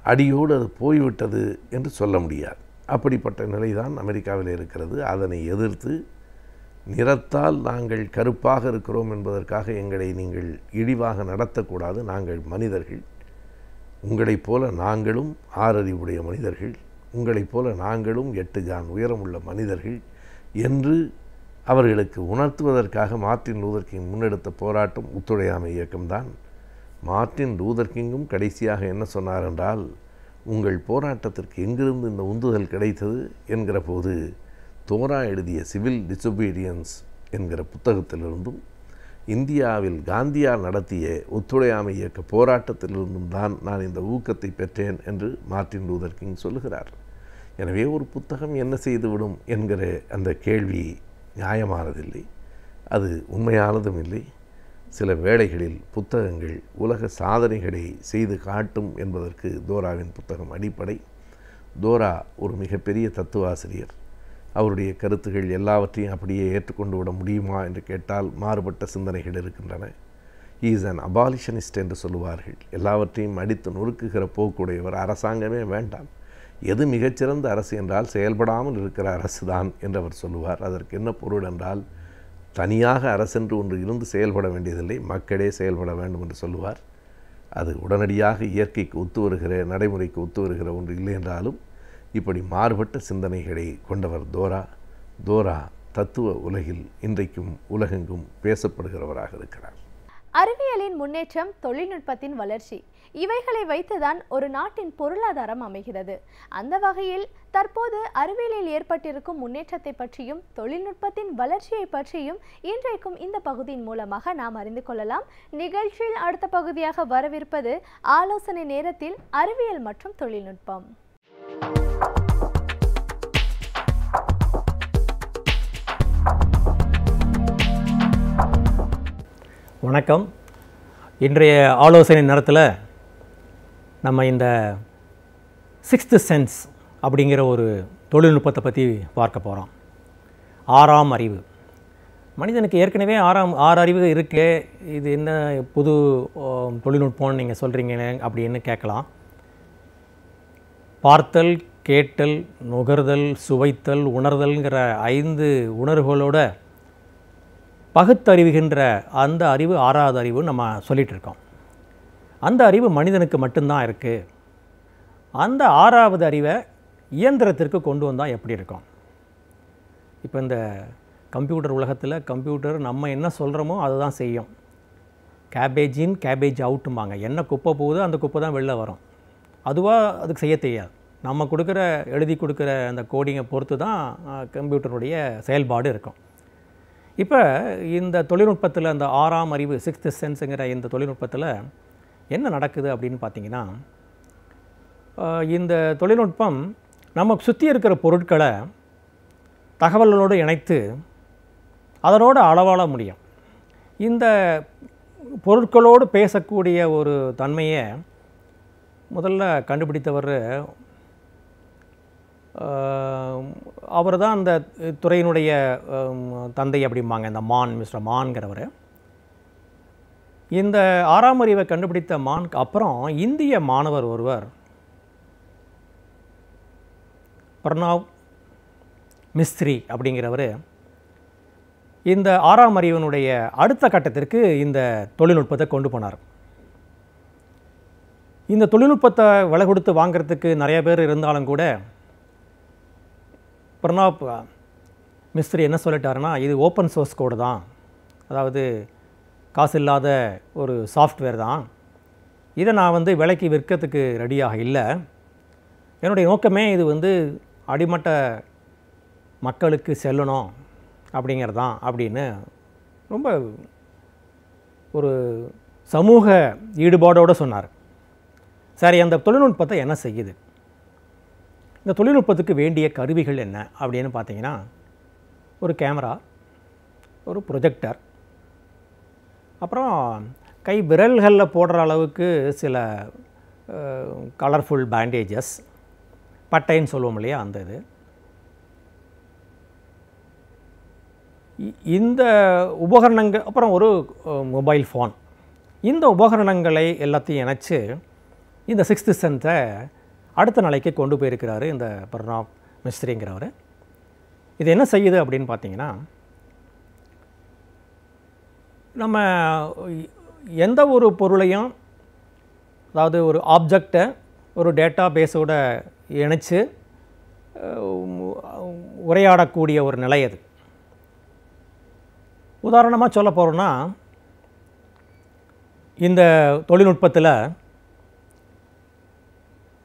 அடியோடு அது போய்விட்டது என்று சொல்ல முடியாது. அப்படிப்பட்ட நிலைதான் அமெரிக்காவில் இருக்கிறது. அதனை எதிர்த்து நிறத்தால் நாங்கள் கருப்பாக இருக்கிறோம் என்பதற்காக எங்களை நீங்கள் இழிவாக நடத்தக்கூடாது, நாங்கள் மனிதர்கள், உங்களைப் போல நாங்களும் 6 அறிவுடைய மனிதர்கள், உங்களைப் போல நாங்களும் 8 ஜான் உயரமுள்ள மனிதர்கள் என்று அவர்களுக்கு உணர்த்துவதற்காக மார்ட்டின் லூதர் கிங் முன்னெடுத்த போராட்டம் ஒத்துழையாமை இயக்கம்தான். மார்ட்டின் லூதர் கிங்கும் கடைசியாக என்ன சொன்னார் என்றால், உங்கள் போராட்டத்திற்கு எங்கிருந்து இந்த உந்துதல் கிடைத்தது என்கிற போது தோரா எழுதிய சிவில் டிசொபீடியன்ஸ் என்கிற புத்தகத்திலிருந்தும் இந்தியாவில் காந்தியார் நடத்திய ஒத்துழையாமை இயக்க போராட்டத்திலிருந்தும் தான் நான் இந்த ஊக்கத்தை பெற்றேன் என்று மார்ட்டின் லூதர் கிங் சொல்லுகிறார். எனவே ஒரு புத்தகம் என்ன செய்துவிடும் என்கிற அந்த கேள்வி நியாயமானதில்லை, அது உண்மையானதும் இல்லை. சில வேளைகளில் புத்தகங்கள் உலக சாதனைகளை செய்து காட்டும் என்பதற்கு தோராவின் புத்தகம் அடிப்படை. தோரா ஒரு மிகப்பெரிய தத்துவாசிரியர். அவருடைய கருத்துகள் எல்லாவற்றையும் அப்படியே ஏற்றுக்கொண்டு விட முடியுமா என்று கேட்டால் மாறுபட்ட சிந்தனைகள் இருக்கின்றன. இஸ் அன் அபாலிஷனிஸ்ட் என்று சொல்லுவார்கள். எல்லாவற்றையும் அடித்து நொறுக்குகிற போக்குடையவர். அரசாங்கமே வேண்டாம், எது மிகச்சிறந்த அரசு என்றால் செயல்படாமல் இருக்கிற அரசு தான் என்று அவர் சொல்லுவார். அதற்கு என்ன பொருள் என்றால், தனியாக அரசென்று ஒன்று இருந்து செயல்பட வேண்டியதில்லை, மக்களே செயல்பட வேண்டும் என்று சொல்லுவார். அது உடனடியாக இயற்கைக்கு ஒத்து வருகிற, நடைமுறைக்கு ஒத்து வருகிற ஒன்று இல்லை என்றாலும் இப்படி மாறுபட்ட சிந்தனைகளை கொண்டவர் தோரா தத்துவ உலகில் இன்றைக்கும் உலகெங்கும் பேசப்படுகிறவராக இருக்கிறார். அறிவியலின் முன்னேற்றம், தொழில்நுட்பத்தின் வளர்ச்சி, இவைகளை வைத்துதான் ஒரு நாட்டின் பொருளாதாரம் அமைகிறது. அந்த வகையில் தற்போது அறிவியலில் ஏற்பட்டிருக்கும் முன்னேற்றத்தை பற்றியும் தொழில்நுட்பத்தின் வளர்ச்சியை பற்றியும் இன்றைக்கும் இந்த பகுதியின் மூலமாக நாம் அறிந்து கொள்ளலாம். நிகழ்ச்சியில் அடுத்த பகுதியாக வரவிருப்பது ஆலோசனை நேரத்தில் அறிவியல் மற்றும் தொழில்நுட்பம். வணக்கம். இன்றைய ஆலோசனை நேரத்தில் நம்ம இந்த 6th சென்ஸ் அப்படிங்கிற ஒரு தொழில்நுட்பத்தை பற்றி பார்க்க போகிறோம். 6ஆம் அறிவு. மனிதனுக்கு ஏற்கனவே 6 அறிவு இருக்கே, இது என்ன புது தொழில்நுட்பம்னு நீங்கள் சொல்கிறீங்களே அப்படின்னு கேட்கலாம். பார்த்தல், கேட்டல், நுகர்தல், சுவைத்தல், உணர்தல்ங்கிற 5 உணர்வுகளோட பகுத்தறிவுகின்ற அந்த அறிவு 6வது அறிவு நம்ம சொல்லிகிட்டு இருக்கோம். அந்த அறிவு மனிதனுக்கு மட்டும்தான் இருக்குது. அந்த 6வது அறிவை இயந்திரத்திற்கு கொண்டு வந்தால் எப்படி இருக்கும்? இப்போ இந்த கம்ப்யூட்டர் உலகத்தில் கம்ப்யூட்டர் நம்ம என்ன சொல்கிறோமோ அதை தான் செய்யும். கேபேஜ் இன் கேபேஜ் அவுட்டும்பாங்க. என்ன குப்பை போகுதோ அந்த குப்பை தான் வெளில வரும். அதுவாக அதுக்கு செய்ய தெரியாது. நம்ம எழுதி கொடுக்குற அந்த கோடிங்கை பொறுத்து தான் கம்ப்யூட்டருடைய செயல்பாடு இருக்கும். இப்போ இந்த தொழில்நுட்பத்தில் அந்த 6ஆம் அறிவு 6th சென்ஸுங்கிற இந்த தொழில்நுட்பத்தில் என்ன நடக்குது அப்படின்னு பார்த்தீங்கன்னா, இந்த தொழில்நுட்பம் நம்ம சுற்றி இருக்கிற பொருட்களை தகவல்களோடு இணைத்து அதனோடு அளவாள முடியும். இந்த பொருட்களோடு பேசக்கூடிய ஒரு தன்மையை முதல்ல கண்டுபிடித்தவர் அவர் தான் அந்த துறையினுடைய தந்தை அப்படிம்பாங்க, இந்த மிஸ்டர் மான்கிறவர். இந்த 6ஆம் அறிவை கண்டுபிடித்த மான்க்கு அப்புறம் இந்திய மாணவர் ஒருவர் பிரணாப் மிஸ்த்ரி அப்படிங்கிறவர் இந்த 6ஆம் அறிவினுடைய அடுத்த கட்டத்திற்கு இந்த தொழில்நுட்பத்தை கொண்டு போனார். இந்த தொழில்நுட்பத்தை விலை கொடுத்து வாங்கிறதுக்கு நிறைய பேர் இருந்தாலும் கூட பிரணாப் மிஸ்த்ரி என்ன சொல்லிட்டாருன்னா, இது ஓப்பன் சோர்ஸ் கோடு தான், அதாவது காசு இல்லாத ஒரு சாஃப்ட்வேர் தான், இதை நான் விலைக்கு விற்கிறதுக்கு ரெடியாக இல்லை. என்னுடைய நோக்கமே இது அடிமட்ட மக்களுக்கு செல்லணும் அப்படிங்கிறதான் அப்படின்னு ரொம்ப ஒரு சமூக ஈடுபாடோடு சொன்னார். சரி, அந்த தொழில்நுட்பத்தை என்ன செய்யுது? இந்த தொழில்நுட்பத்துக்கு வேண்டிய கருவிகள் என்ன அப்படின்னு பார்த்தீங்கன்னா, ஒரு கேமரா, ஒரு ப்ரொஜெக்டர், அப்புறம் கை விரல்களில் போடுற அளவுக்கு சில கலர்ஃபுல் பேண்டேஜஸ், பட்டைன்னு சொல்லுவோம் இல்லையா, அந்த இது. இந்த உபகரணங்கள், அப்புறம் ஒரு மொபைல் ஃபோன், இந்த உபகரணங்களை எல்லாத்தையும் இணைச்சு இந்த 6th சென்ஸை அடுத்த நிலைக்கு கொண்டு போயிருக்கிறாரு இந்த பிரணாப் மிஸ்திரிங்கிறவர். இது என்ன செய்யுது அப்படின்னு பார்த்தீங்கன்னா, நம்ம எந்த ஒரு பொருளையும், அதாவது ஒரு ஆப்ஜெக்டை ஒரு டேட்டா பேஸோட இணைச்சு உரையாடக்கூடிய ஒரு நிலை அது. உதாரணமாக சொல்ல போகிறோன்னா, இந்த தொழில்நுட்பத்தில்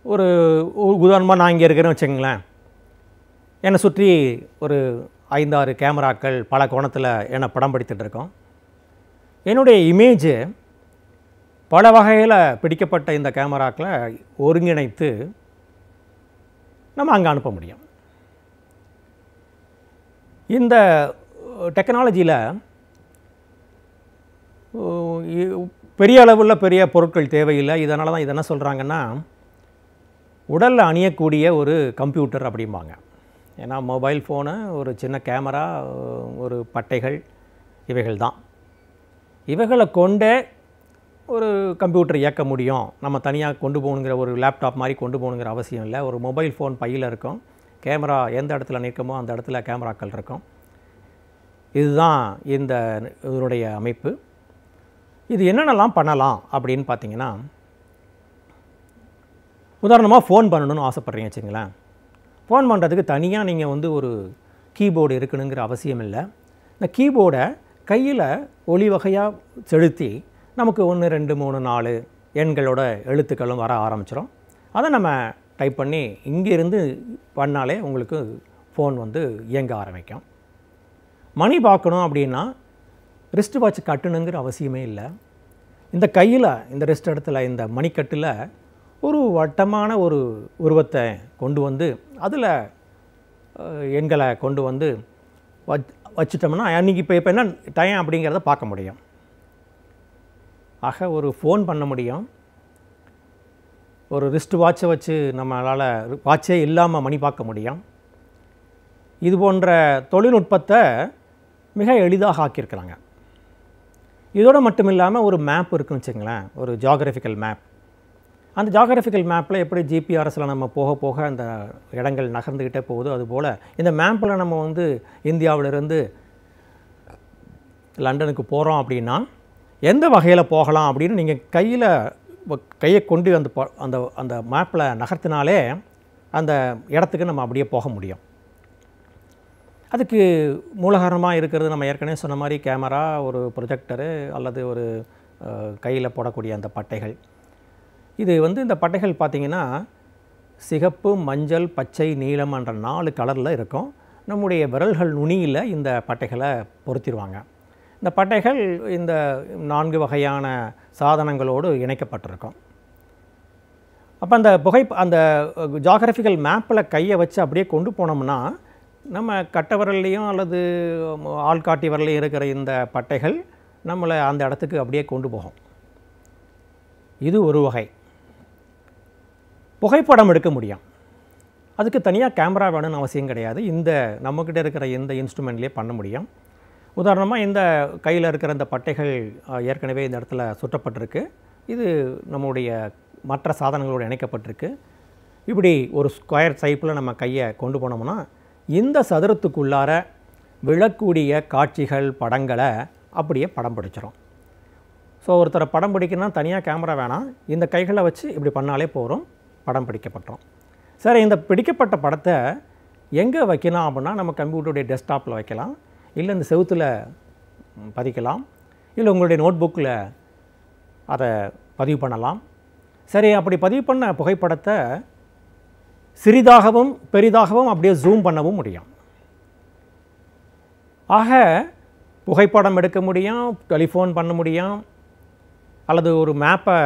ஒரு உதாரணமாக நான் இங்கே இருக்கிறேன்னு வச்சுங்களேன், என்னை சுற்றி ஒரு 5-6 கேமராக்கள் பல கோணத்தில் என்னை படம் பிடித்துட்டு இருக்கோம். என்னுடைய இமேஜு பல வகையில் பிடிக்கப்பட்ட இந்த கேமராக்களை ஒருங்கிணைத்து நம்ம அங்கே அனுப்ப முடியும். இந்த டெக்னாலஜியில் பெரிய அளவில் பெரிய பொருட்கள் தேவையில்லை. இதனால தான் இது என்ன சொல்கிறாங்கன்னா, உடலில் அணியக்கூடிய ஒரு கம்ப்யூட்டர் அப்படிம்பாங்க. ஏன்னா மொபைல் ஃபோனு, ஒரு சின்ன கேமரா, ஒரு பட்டைகள், இவைகள் தான். இவைகளை கொண்டே ஒரு கம்ப்யூட்டர் இயக்க முடியும். நம்ம தனியாக கொண்டு போகணுங்கிற, ஒரு லேப்டாப் மாதிரி கொண்டு போகணுங்கிற அவசியம் இல்லை. ஒரு மொபைல் ஃபோன் பையில் இருக்கும், கேமரா எந்த இடத்துல நிற்குமோ அந்த இடத்துல கேமராக்கள் இருக்கும். இதுதான் இதனுடைய அமைப்பு. இது என்னென்னலாம் பண்ணலாம் அப்படின்னு பார்த்தீங்கன்னா, உதாரணமாக ஃபோன் பண்ணணும்னு ஆசைப்பட்றீங்க வச்சுங்களேன். ஃபோன் பண்ணுறதுக்கு தனியாக நீங்கள் ஒரு கீபோர்டு இருக்கணுங்கிற அவசியம் இல்லை. இந்த கீபோர்டை கையில் ஒலி வகையாக செலுத்தி நமக்கு 1 2 3 4 எண்களோட எழுத்துக்களும் வர ஆரம்பிச்சிடும். அதை நம்ம டைப் பண்ணி இங்கேருந்து பண்ணாலே உங்களுக்கு ஃபோன் இயங்க ஆரம்பிக்கும். மணி பார்க்கணும் அப்படின்னா ரிஸ்ட் வாட்ச் கட்டணுங்கிற அவசியமே இல்லை. இந்த கையில், இந்த ரிஸ்ட் இடத்துல, இந்த மணிக்கட்டில் ஒரு வட்டமான ஒரு உருவத்தை கொண்டு அதில் எண்களை கொண்டு வச்சுட்டோம்னா அன்றைக்கி இப்போ என்ன டைம் அப்படிங்கிறத பார்க்க முடியும். ஆக ஒரு ஃபோன் பண்ண முடியும். ஒரு ரிஸ்ட் வாட்சை வச்சு நம்மளால் வாட்சே இல்லாமல் மணி பார்க்க முடியும். இது போன்ற தொழில்நுட்பத்தை மிக எளிதாக ஆக்கியிருக்கிறாங்க. இதோடு மட்டும் இல்லாமல் ஒரு மேப் இருக்குன்னு வச்சுங்களேன், ஒரு ஜியாகிரபிக்கல் மேப். அந்த ஜியாகிரபிக்கல் மேப்பில் எப்படி ஜிபிஆர்எஸில் நம்ம போக போக அந்த இடங்கள் நகர்ந்துக்கிட்டே போகுதோ, அதுபோல் இந்த மேப்பில் நம்ம இந்தியாவிலிருந்து லண்டனுக்கு போகிறோம் அப்படின்னா எந்த வகையில் போகலாம் அப்படின்னு நீங்கள் கையை கொண்டு அந்த அந்த மேப்பில் நகர்த்தினாலே அந்த இடத்துக்கு நம்ம அப்படியே போக முடியும். அதுக்கு மூலகாரணமாக இருக்கிறது நம்ம ஏற்கனவே சொன்ன மாதிரி கேமரா, ஒரு ப்ரொஜெக்டரு அல்லது ஒரு கையில் போடக்கூடிய அந்த பட்டைகள். இது இந்த பட்டைகள் பார்த்திங்கன்னா சிகப்பு, மஞ்சள், பச்சை, நீலம் என்ற 4 கலரில் இருக்கும். நம்முடைய விரல்கள் நுனியில் இந்த பட்டைகளை பொருத்திடுவாங்க. இந்த பட்டைகள் இந்த 4 வகையான சாதனங்களோடு இணைக்கப்பட்டிருக்கும். அப்போ அந்த ஜியாகிரபிக்கல் மேப்பில் கையை வச்சு அப்படியே கொண்டு போனோம்னா நம்ம கட்டை விரல்லையும் அல்லது ஆள்காட்டி விரல்லையும் இருக்கிற இந்த பட்டைகள் நம்மளை அந்த இடத்துக்கு அப்படியே கொண்டு போகும். இது ஒரு வகை. புகைப்படம் எடுக்க முடியும். அதுக்கு தனியாக கேமரா வேணும்னு அவசியம் கிடையாது. நம்மக்கிட்ட இருக்கிற இந்த இன்ஸ்ட்ருமெண்ட்லேயே பண்ண முடியும். உதாரணமாக இந்த கையில் இருக்கிற இந்த பட்டைகள் ஏற்கனவே இந்த இடத்துல சுற்றப்பட்டிருக்கு. இது நம்முடைய மற்ற சாதனங்களோடு இணைக்கப்பட்டிருக்கு. இப்படி ஒரு ஸ்கொயர் டைப்பில் நம்ம கையை கொண்டு போனோம்னா இந்த சதுரத்துக்குள்ளார விழக்கூடிய காட்சிகள், படங்களை அப்படியே படம் பிடிச்சிடும். ஸோ ஒருத்தரை படம் பிடிக்கணும்னா தனியாக கேமரா வேணாம், இந்த கைகளை வச்சு இப்படி பண்ணாலே போகிறோம், படம் பிடிக்கப்பட்டோம். சரி, இந்த பிடிக்கப்பட்ட படத்தை எங்கே வைக்கலாம் அப்படின்னா நம்ம கம்ப்யூட்டருடைய டெஸ்க்டாப்பில் வைக்கலாம், இல்லை இந்த செவுத்தில் பதிக்கலாம், இல்லை உங்களுடைய நோட் புக்கில் அதை பதிவு பண்ணலாம். சரி, அப்படி பதிவு பண்ண புகைப்படத்தை சிறிதாகவும் பெரிதாகவும் அப்படியே ஜூம் பண்ணவும் முடியும். ஆக புகைப்படம் எடுக்க முடியும், டெலிஃபோன் பண்ண முடியும், அல்லது ஒரு மேப்பை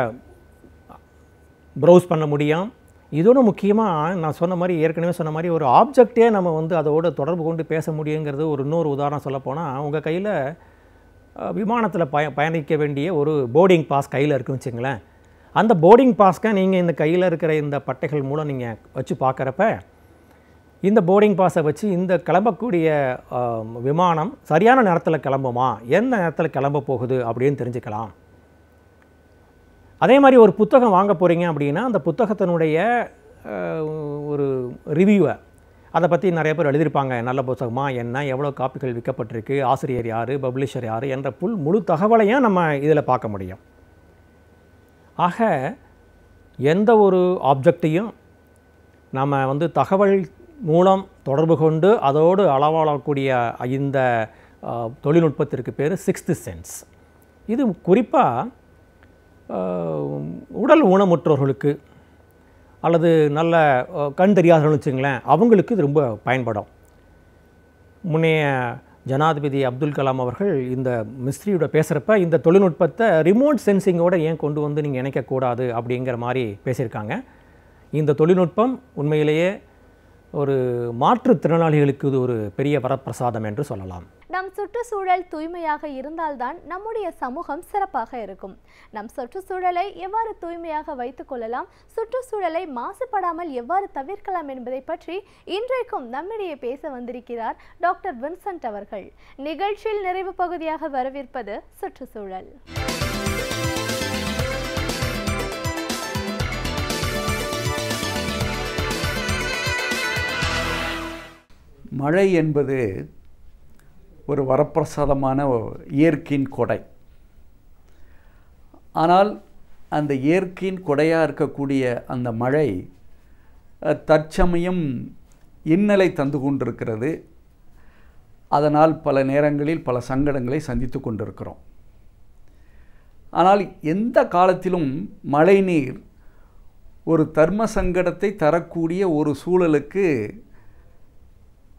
ப்ரௌஸ் பண்ண முடியும். இதோட முக்கியமாக நான் சொன்ன மாதிரி, ஏற்கனவே சொன்ன மாதிரி, ஒரு ஆப்ஜெக்டே நம்ம அதோட தொடர்பு கொண்டு பேச முடியுங்கிறது இன்னொரு உதாரணம் சொல்லப்போனால், உங்கள் கையில் விமானத்தில் பயணிக்க வேண்டிய ஒரு போர்டிங் பாஸ் கையில் இருக்குன்னு வச்சுங்களேன். அந்த போர்டிங் பாஸ்க்கை நீங்கள் இந்த கையில் இருக்கிற இந்த பட்டைகள் மூலம் நீங்கள் வச்சு பார்க்குறப்ப இந்த போர்டிங் பாஸை வச்சு இந்த கிளம்பக்கூடிய விமானம் சரியான நேரத்தில் கிளம்புமா, எந்த நேரத்தில் கிளம்ப போகுது அப்படின்னு தெரிஞ்சுக்கலாம். அதே மாதிரி ஒரு புத்தகம் வாங்க போகிறீங்க அப்படின்னா அந்த புத்தகத்தினுடைய ஒரு ரிவ்யூவை அதை பற்றி நிறைய பேர் எழுதியிருப்பாங்க. நல்ல புத்தகமாக என்ன, எவ்வளோ காப்பிகள் விற்கப்பட்டிருக்கு, ஆசிரியர் யார், பப்ளிஷர் யார் என்ற முழு தகவலையும் நம்ம இதில் பார்க்க முடியும். ஆக எந்த ஒரு ஆப்ஜெக்டையும் நம்ம தகவல் மூலம் தொடர்பு கொண்டு அதோடு அளவாளக்கூடிய இந்த தொழில்நுட்பத்திற்கு பேர் 6th சென்ஸ். இது குறிப்பாக உடல் ஊனமுற்றோர்களுக்கு அல்லது நல்ல கண் தெரியாதவர்கள் வச்சுங்களேன், அவங்களுக்கு இது ரொம்ப பயன்படும். முன்னைய ஜனாதிபதி அப்துல் கலாம் அவர்கள் இந்த மிஸ்ட்ரியோட பேசுகிறப்ப இந்த தொழில்நுட்பத்தை ரிமோட் சென்சிங்கோடு ஏன் கொண்டு வந்து நீங்கள் இணைக்கக்கூடாது அப்படிங்கிற மாதிரி பேசியிருக்காங்க. இந்த தொழில்நுட்பம் உண்மையிலேயே ஒரு மாற்றுத்திறனாளிகளுக்கு இது ஒரு பெரிய வரப்பிரசாதம் என்று சொல்லலாம். நம் சுற்றுச்சூழல் தூய்மையாக இருந்தால்தான் நம்முடைய சமூகம் சிறப்பாக இருக்கும். நம் சுற்றுச்சூழலை எவ்வாறு தூய்மையாக வைத்துக் கொள்ளலாம், சுற்றுச்சூழலை மாசுபடாமல் எவ்வாறு தவிர்க்கலாம் என்பதை பற்றி இன்றைக்கும் நம்மிடையே பேச வந்திருக்கிறார் டாக்டர் வின்சென்ட் அவர்கள். நிகழ்ச்சியில் நிறைவு பகுதியாக வரவிருப்பது சுற்றுச்சூழல். மழை என்பது ஒரு வரப்பிரசாதமான இயற்கையின் கொடை. ஆனால் அந்த இயற்கையின் கொடையாக இருக்கக்கூடிய அந்த மழை தற்சமயம் இன்னலை தந்து கொண்டிருக்கிறது. அதனால் பல நேரங்களில் பல சங்கடங்களை சந்தித்து கொண்டிருக்கிறோம். ஆனால் எந்த காலத்திலும் மழைநீர் ஒரு தர்ம சங்கடத்தை தரக்கூடிய ஒரு சூழலுக்கு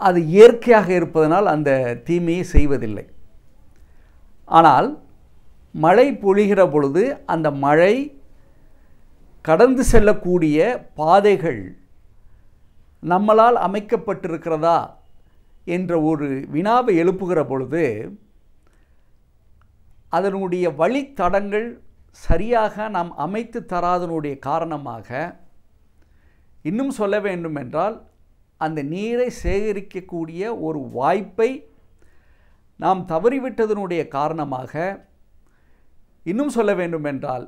அது இயற்கையாக இருப்பதனால் அந்த தீமையை செய்வதில்லை. ஆனால் மழை பொழிகிற பொழுது அந்த மழை கடந்து செல்லக்கூடிய பாதைகள் நம்மளால் அமைக்கப்பட்டிருக்கிறதா என்ற ஒரு வினாவை எழுப்புகிற பொழுது அதனுடைய வழித்தடங்கள் சரியாக நாம் அமைத்து தராதனுடைய காரணமாக, இன்னும் சொல்ல வேண்டும் என்றால் அந்த நீரை சேகரிக்கக்கூடிய ஒரு வாய்ப்பை நாம் தவறிவிட்டதனுடைய காரணமாக, இன்னும் சொல்ல வேண்டுமென்றால்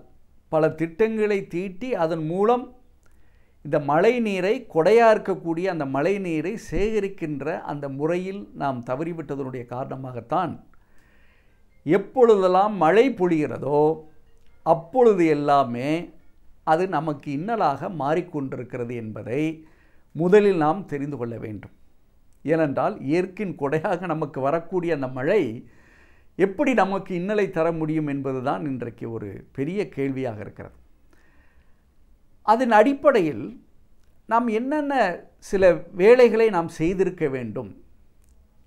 பல திட்டங்களை தீட்டி அதன் மூலம் இந்த மழை நீரை, கொடையாக இருக்கக்கூடிய அந்த மழை நீரை சேகரிக்கின்ற அந்த முறையில் நாம் தவறிவிட்டதனுடைய காரணமாகத்தான் எப்பொழுதெல்லாம் மழை பொழிகிறதோ அப்பொழுது எல்லாமே அது நமக்கு இன்னலாக மாறிக்கொண்டிருக்கிறது என்பதை முதலில் நாம் தெரிந்து கொள்ள வேண்டும். ஏனென்றால் இயற்கையின் கொடையாக நமக்கு வரக்கூடிய அந்த மழை எப்படி நமக்கு இன்னலை தர முடியும் என்பதுதான் இன்றைக்கு ஒரு பெரிய கேள்வியாக இருக்கிறது. அதன் அடிப்படையில் நாம் என்னென்ன சில வேலைகளை நாம் செய்திருக்க வேண்டும்.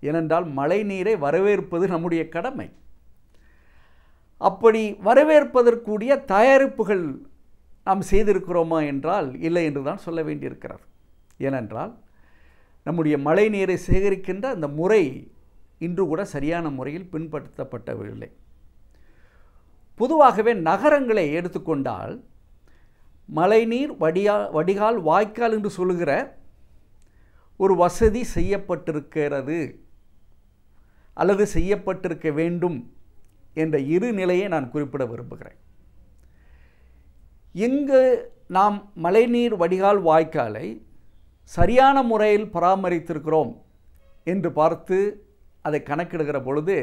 ஏனென்றால் மழை நீரை வரவேற்பது நம்முடைய கடமை. அப்படி வரவேற்பதற்குரிய தயாரிப்புகள் நாம் செய்திருக்கிறோமா என்றால் இல்லை என்று தான் சொல்ல வேண்டியிருக்கிறது. ஏனென்றால் நம்முடைய மழை நீரை சேகரிக்கின்ற அந்த முறை இன்று கூட சரியான முறையில் பின்பற்றப்படவில்லை. பொதுவாகவே நகரங்களை எடுத்துக்கொண்டால் மழைநீர் வடிகால் வாய்க்கால் என்று சொல்லுகிற ஒரு வசதி செய்யப்பட்டிருக்கிறது அல்லது செய்யப்பட்டிருக்க வேண்டும் என்ற இரு நிலையை நான் குறிப்பிட விரும்புகிறேன். எங்கு நாம் மழைநீர் வடிகால் வாய்க்காலை சரியான முறையில் பராமரித்திருக்கிறோம் என்று பார்த்து அதை கணக்கிடுகிற பொழுது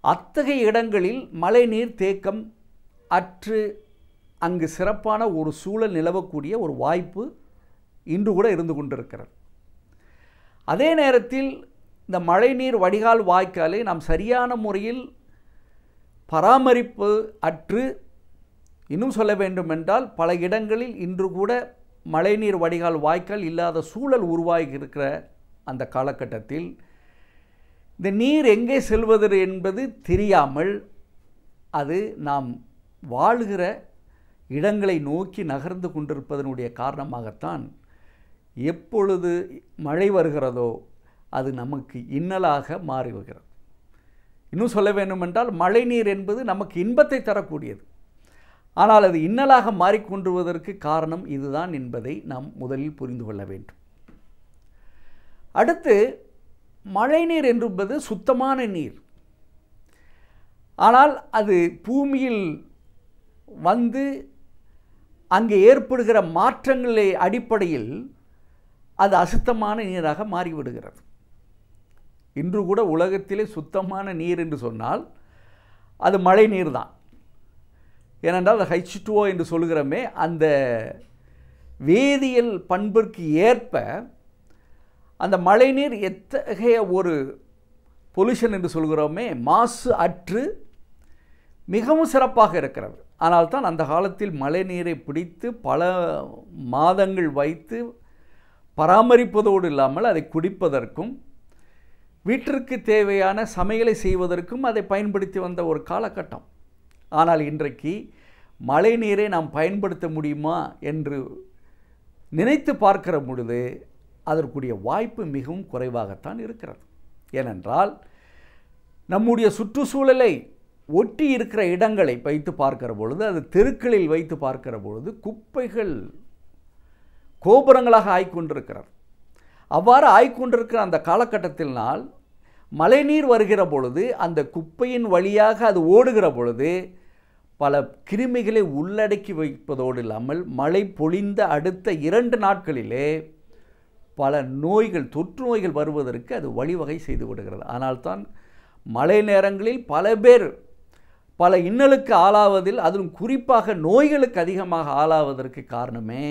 அத்தகைய இடங்களில் மழைநீர் தேக்கம் அற்று அங்கு சிறப்பான ஒரு சூழல் நிலவக்கூடிய ஒரு வாய்ப்பு இன்று கூட இருந்து கொண்டிருக்கிறது. அதே நேரத்தில் இந்த மழைநீர் வடிகால் வாய்க்காலை நாம் சரியான முறையில் பராமரிப்பு அற்று, இன்னும் சொல்ல வேண்டுமென்றால் பல இடங்களில் இன்று கூட மழைநீர் வடிகால் வாய்க்கால் இல்லாத சூழல் உருவாகி இருக்கிற அந்த காலகட்டத்தில் இந்த நீர் எங்கே செல்வது என்பது தெரியாமல் அது நாம் வாழுகிற இடங்களை நோக்கி நகர்ந்து கொண்டிருப்பதனுடைய காரணமாகத்தான் எப்பொழுது மழை வருகிறதோ அது நமக்கு இன்னலாக மாறிவிடுகிறது. இன்னும் சொல்ல வேண்டுமென்றால் மழைநீர் என்பது நமக்கு இன்பத்தை தரக்கூடியது. ஆனால் அது இன்னலாக மாறிக்கொண்டுவதற்கு காரணம் இதுதான் என்பதை நாம் முதலில் புரிந்து கொள்ள வேண்டும். அடுத்து மழைநீர் என்பது சுத்தமான நீர். ஆனால் அது பூமியில் வந்து அங்கே ஏற்படுகிற மாற்றங்களை அடிப்படையில் அது அசுத்தமான நீராக மாறிவிடுகிறது. இன்று கூட உலகத்திலே சுத்தமான நீர் என்று சொன்னால் அது மழை நீர் தான். ஏனென்றால் அது H2O என்று சொல்கிறோமே, அந்த வேதியியல் பண்பிற்கு ஏற்ப அந்த மழைநீர் எத்தகைய ஒரு பொல்யூஷன் என்று சொல்கிறோமே, மாசு அற்று மிகவும் சிறப்பாக இருக்கிறது. ஆனால் தான் அந்த காலத்தில் மழை நீரை பிடித்து பல மாதங்கள் வைத்து பராமரிப்பதோடு இல்லாமல் அதை குடிப்பதற்கும் வீட்டிற்கு தேவையான சமையலை செய்வதற்கும் அதை பயன்படுத்தி வந்த ஒரு காலகட்டம். ஆனால் இன்றைக்கு மழை நீரை நாம் பயன்படுத்த முடியுமா என்று நினைத்து பார்க்கிற பொழுது அதற்குரிய வாய்ப்பு மிகவும் குறைவாகத்தான் இருக்கிறது. ஏனென்றால் நம்முடைய சுற்றுச்சூழலை ஒட்டி இருக்கிற இடங்களை வைத்து பார்க்கிற பொழுது, அது தெருக்களில் வைத்து பார்க்கிற பொழுது குப்பைகள் கோபுரங்களாக ஆய்கொண்டிருக்கிறது. அவ்வாறு ஆய்கொண்டிருக்கிற அந்த காலகட்டத்தினால் மழைநீர் வருகிற பொழுது அந்த குப்பையின் வழியாக அது ஓடுகிற பொழுது பல கிருமிகளை உள்ளடக்கி வைப்பதோடு இல்லாமல் மழை பொழிந்த அடுத்த 2 நாட்களிலே பல நோய்கள், தொற்று நோய்கள் வருவதற்கு அது வழிவகை செய்து விடுகிறது. ஆனால்தான் மழை நேரங்களில் பல பேர் பல இன்னலுக்கு ஆளாவதில், அதிலும் குறிப்பாக நோய்களுக்கு அதிகமாக ஆளாவதற்கு காரணமே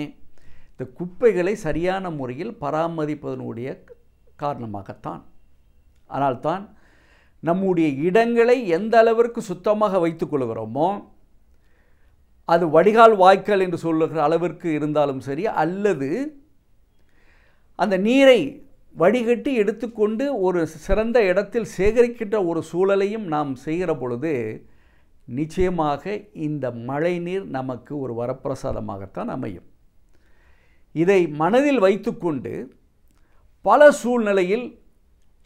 இந்த குப்பைகளை சரியான முறையில் பராமரிப்பதனுடைய காரணமாகத்தான். ஆனால்தான் நம்முடைய இடங்களை எந்த அளவிற்கு சுத்தமாக வைத்துக் கொள்கிறோமோ, அது வடிகால் வாய்க்கால் என்று சொல்லுகிற அளவிற்கு இருந்தாலும் சரி, அல்லது அந்த நீரை வடிகட்டி எடுத்துக்கொண்டு ஒரு சிறந்த இடத்தில் சேகரிக்கின்ற ஒரு சூழலையும் நாம் செய்கிற பொழுது நிச்சயமாக இந்த மழை நீர் நமக்கு ஒரு வரப்பிரசாதமாகத்தான் அமையும். இதை மனதில் வைத்துக்கொண்டு பல சூழ்நிலையில்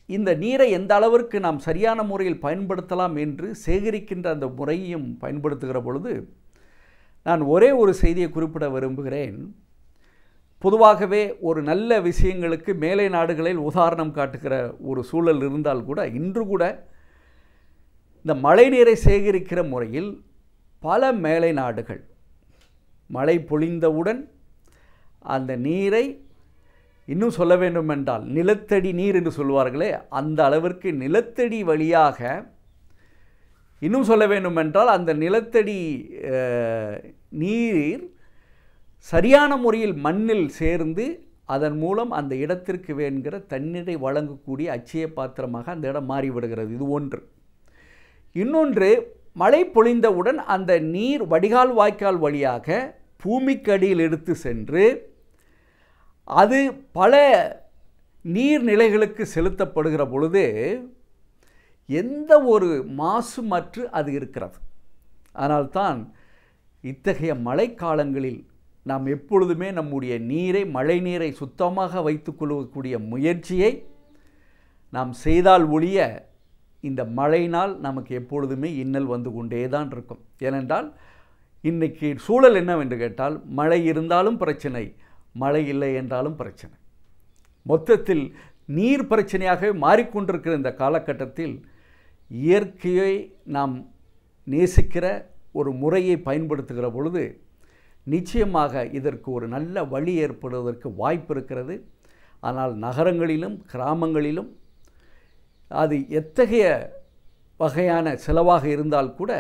இந்த நீரை எந்த அளவிற்கு நாம் சரியான முறையில் பயன்படுத்தலாம் என்று சேகரிக்கின்ற அந்த முறையையும் பயன்படுத்துகிற பொழுது நான் ஒரே ஒரு செய்தியை குறிப்பிட விரும்புகிறேன். பொதுவாகவே ஒரு நல்ல விஷயங்களுக்கு மேலை நாடுகளில் உதாரணம் காட்டுகிற ஒரு சூழல் இருந்தால் கூட, இன்று கூட இந்த மழை நீரை சேகரிக்கிற முறையில் பல மேலை நாடுகள் மழை பொழிந்தவுடன் அந்த நீரை, இன்னும் சொல்ல வேண்டுமென்றால் நிலத்தடி நீர் என்று சொல்வார்களே, அந்த அளவிற்கு நிலத்தடி வழியாக, இன்னும் சொல்ல வேண்டுமென்றால் அந்த நிலத்தடி நீர் சரியான முறையில் மண்ணில் சேர்ந்து அதன் மூலம் அந்த இடத்திற்கு வேண்கிற தண்ணீரை வழங்கக்கூடிய அச்சய பாத்திரமாக அந்த இடம் மாறிவிடுகிறது. இது ஒன்று. இன்னொன்று, மழை பொழிந்தவுடன் அந்த நீர் வடிகால் வாய்க்கால் வழியாக பூமிக்கடியில் எடுத்து சென்று அது பல நீர்நிலைகளுக்கு செலுத்தப்படுகிற பொழுது எந்த ஒரு மாசுமற்று அது இருக்கிறது. ஆனால்தான் இத்தகைய மழைக்காலங்களில் நாம் எப்பொழுதுமே நம்முடைய நீரை, மழை நீரை சுத்தமாக வைத்துக்கொள்ளக்கூடிய முயற்சியை நாம் செய்தால் ஒழிய இந்த மழையினால் நமக்கு எப்பொழுதுமே இன்னல் வந்து கொண்டே தான் இருக்கும். ஏனென்றால் இன்றைக்கி சூழல் என்னவென்று கேட்டால், மழை இருந்தாலும் பிரச்சனை, மழை இல்லை என்றாலும் பிரச்சனை. மொத்தத்தில் நீர் பிரச்சனையாகவே மாறிக்கொண்டிருக்கிற இந்த காலகட்டத்தில் இயற்கையை நாம் நேசிக்கிற ஒரு முறையை பயன்படுத்துகிற பொழுது நிச்சயமாக இதற்கு ஒரு நல்ல வழி ஏற்படுவதற்கு வாய்ப்பு இருக்கிறது. ஆனால் நகரங்களிலும் கிராமங்களிலும் அது எத்தகைய வகையான செலவாக இருந்தால் கூட,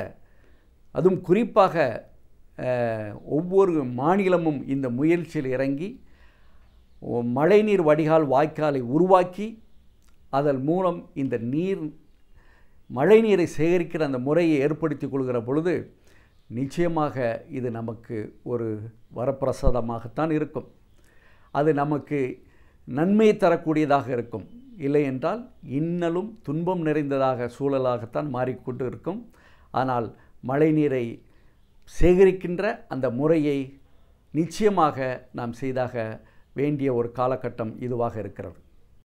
அதுவும் குறிப்பாக ஒவ்வொரு மாநிலமும் இந்த முயற்சியில் இறங்கி மழைநீர் வடிகால் வாய்க்காலை உருவாக்கி அதன் மூலம் இந்த மழை நீரை சேகரிக்கிற அந்த முறையை ஏற்படுத்தி கொள்கிற பொழுது நிச்சயமாக இது நமக்கு ஒரு வரப்பிரசாதமாகத்தான் இருக்கும். அது நமக்கு நன்மை தரக்கூடியதாக இருக்கும். இல்லை என்றால் இன்னலும் துன்பம் நிறைந்ததாக சூழலாகத்தான் மாறிக்கொண்டு இருக்கும். ஆனால் மழை நீரை சேகரிக்கின்ற அந்த முறையை நிச்சயமாக நாம் செய்தாக வேண்டிய ஒரு காலகட்டம் இதுவாக இருக்கிறது.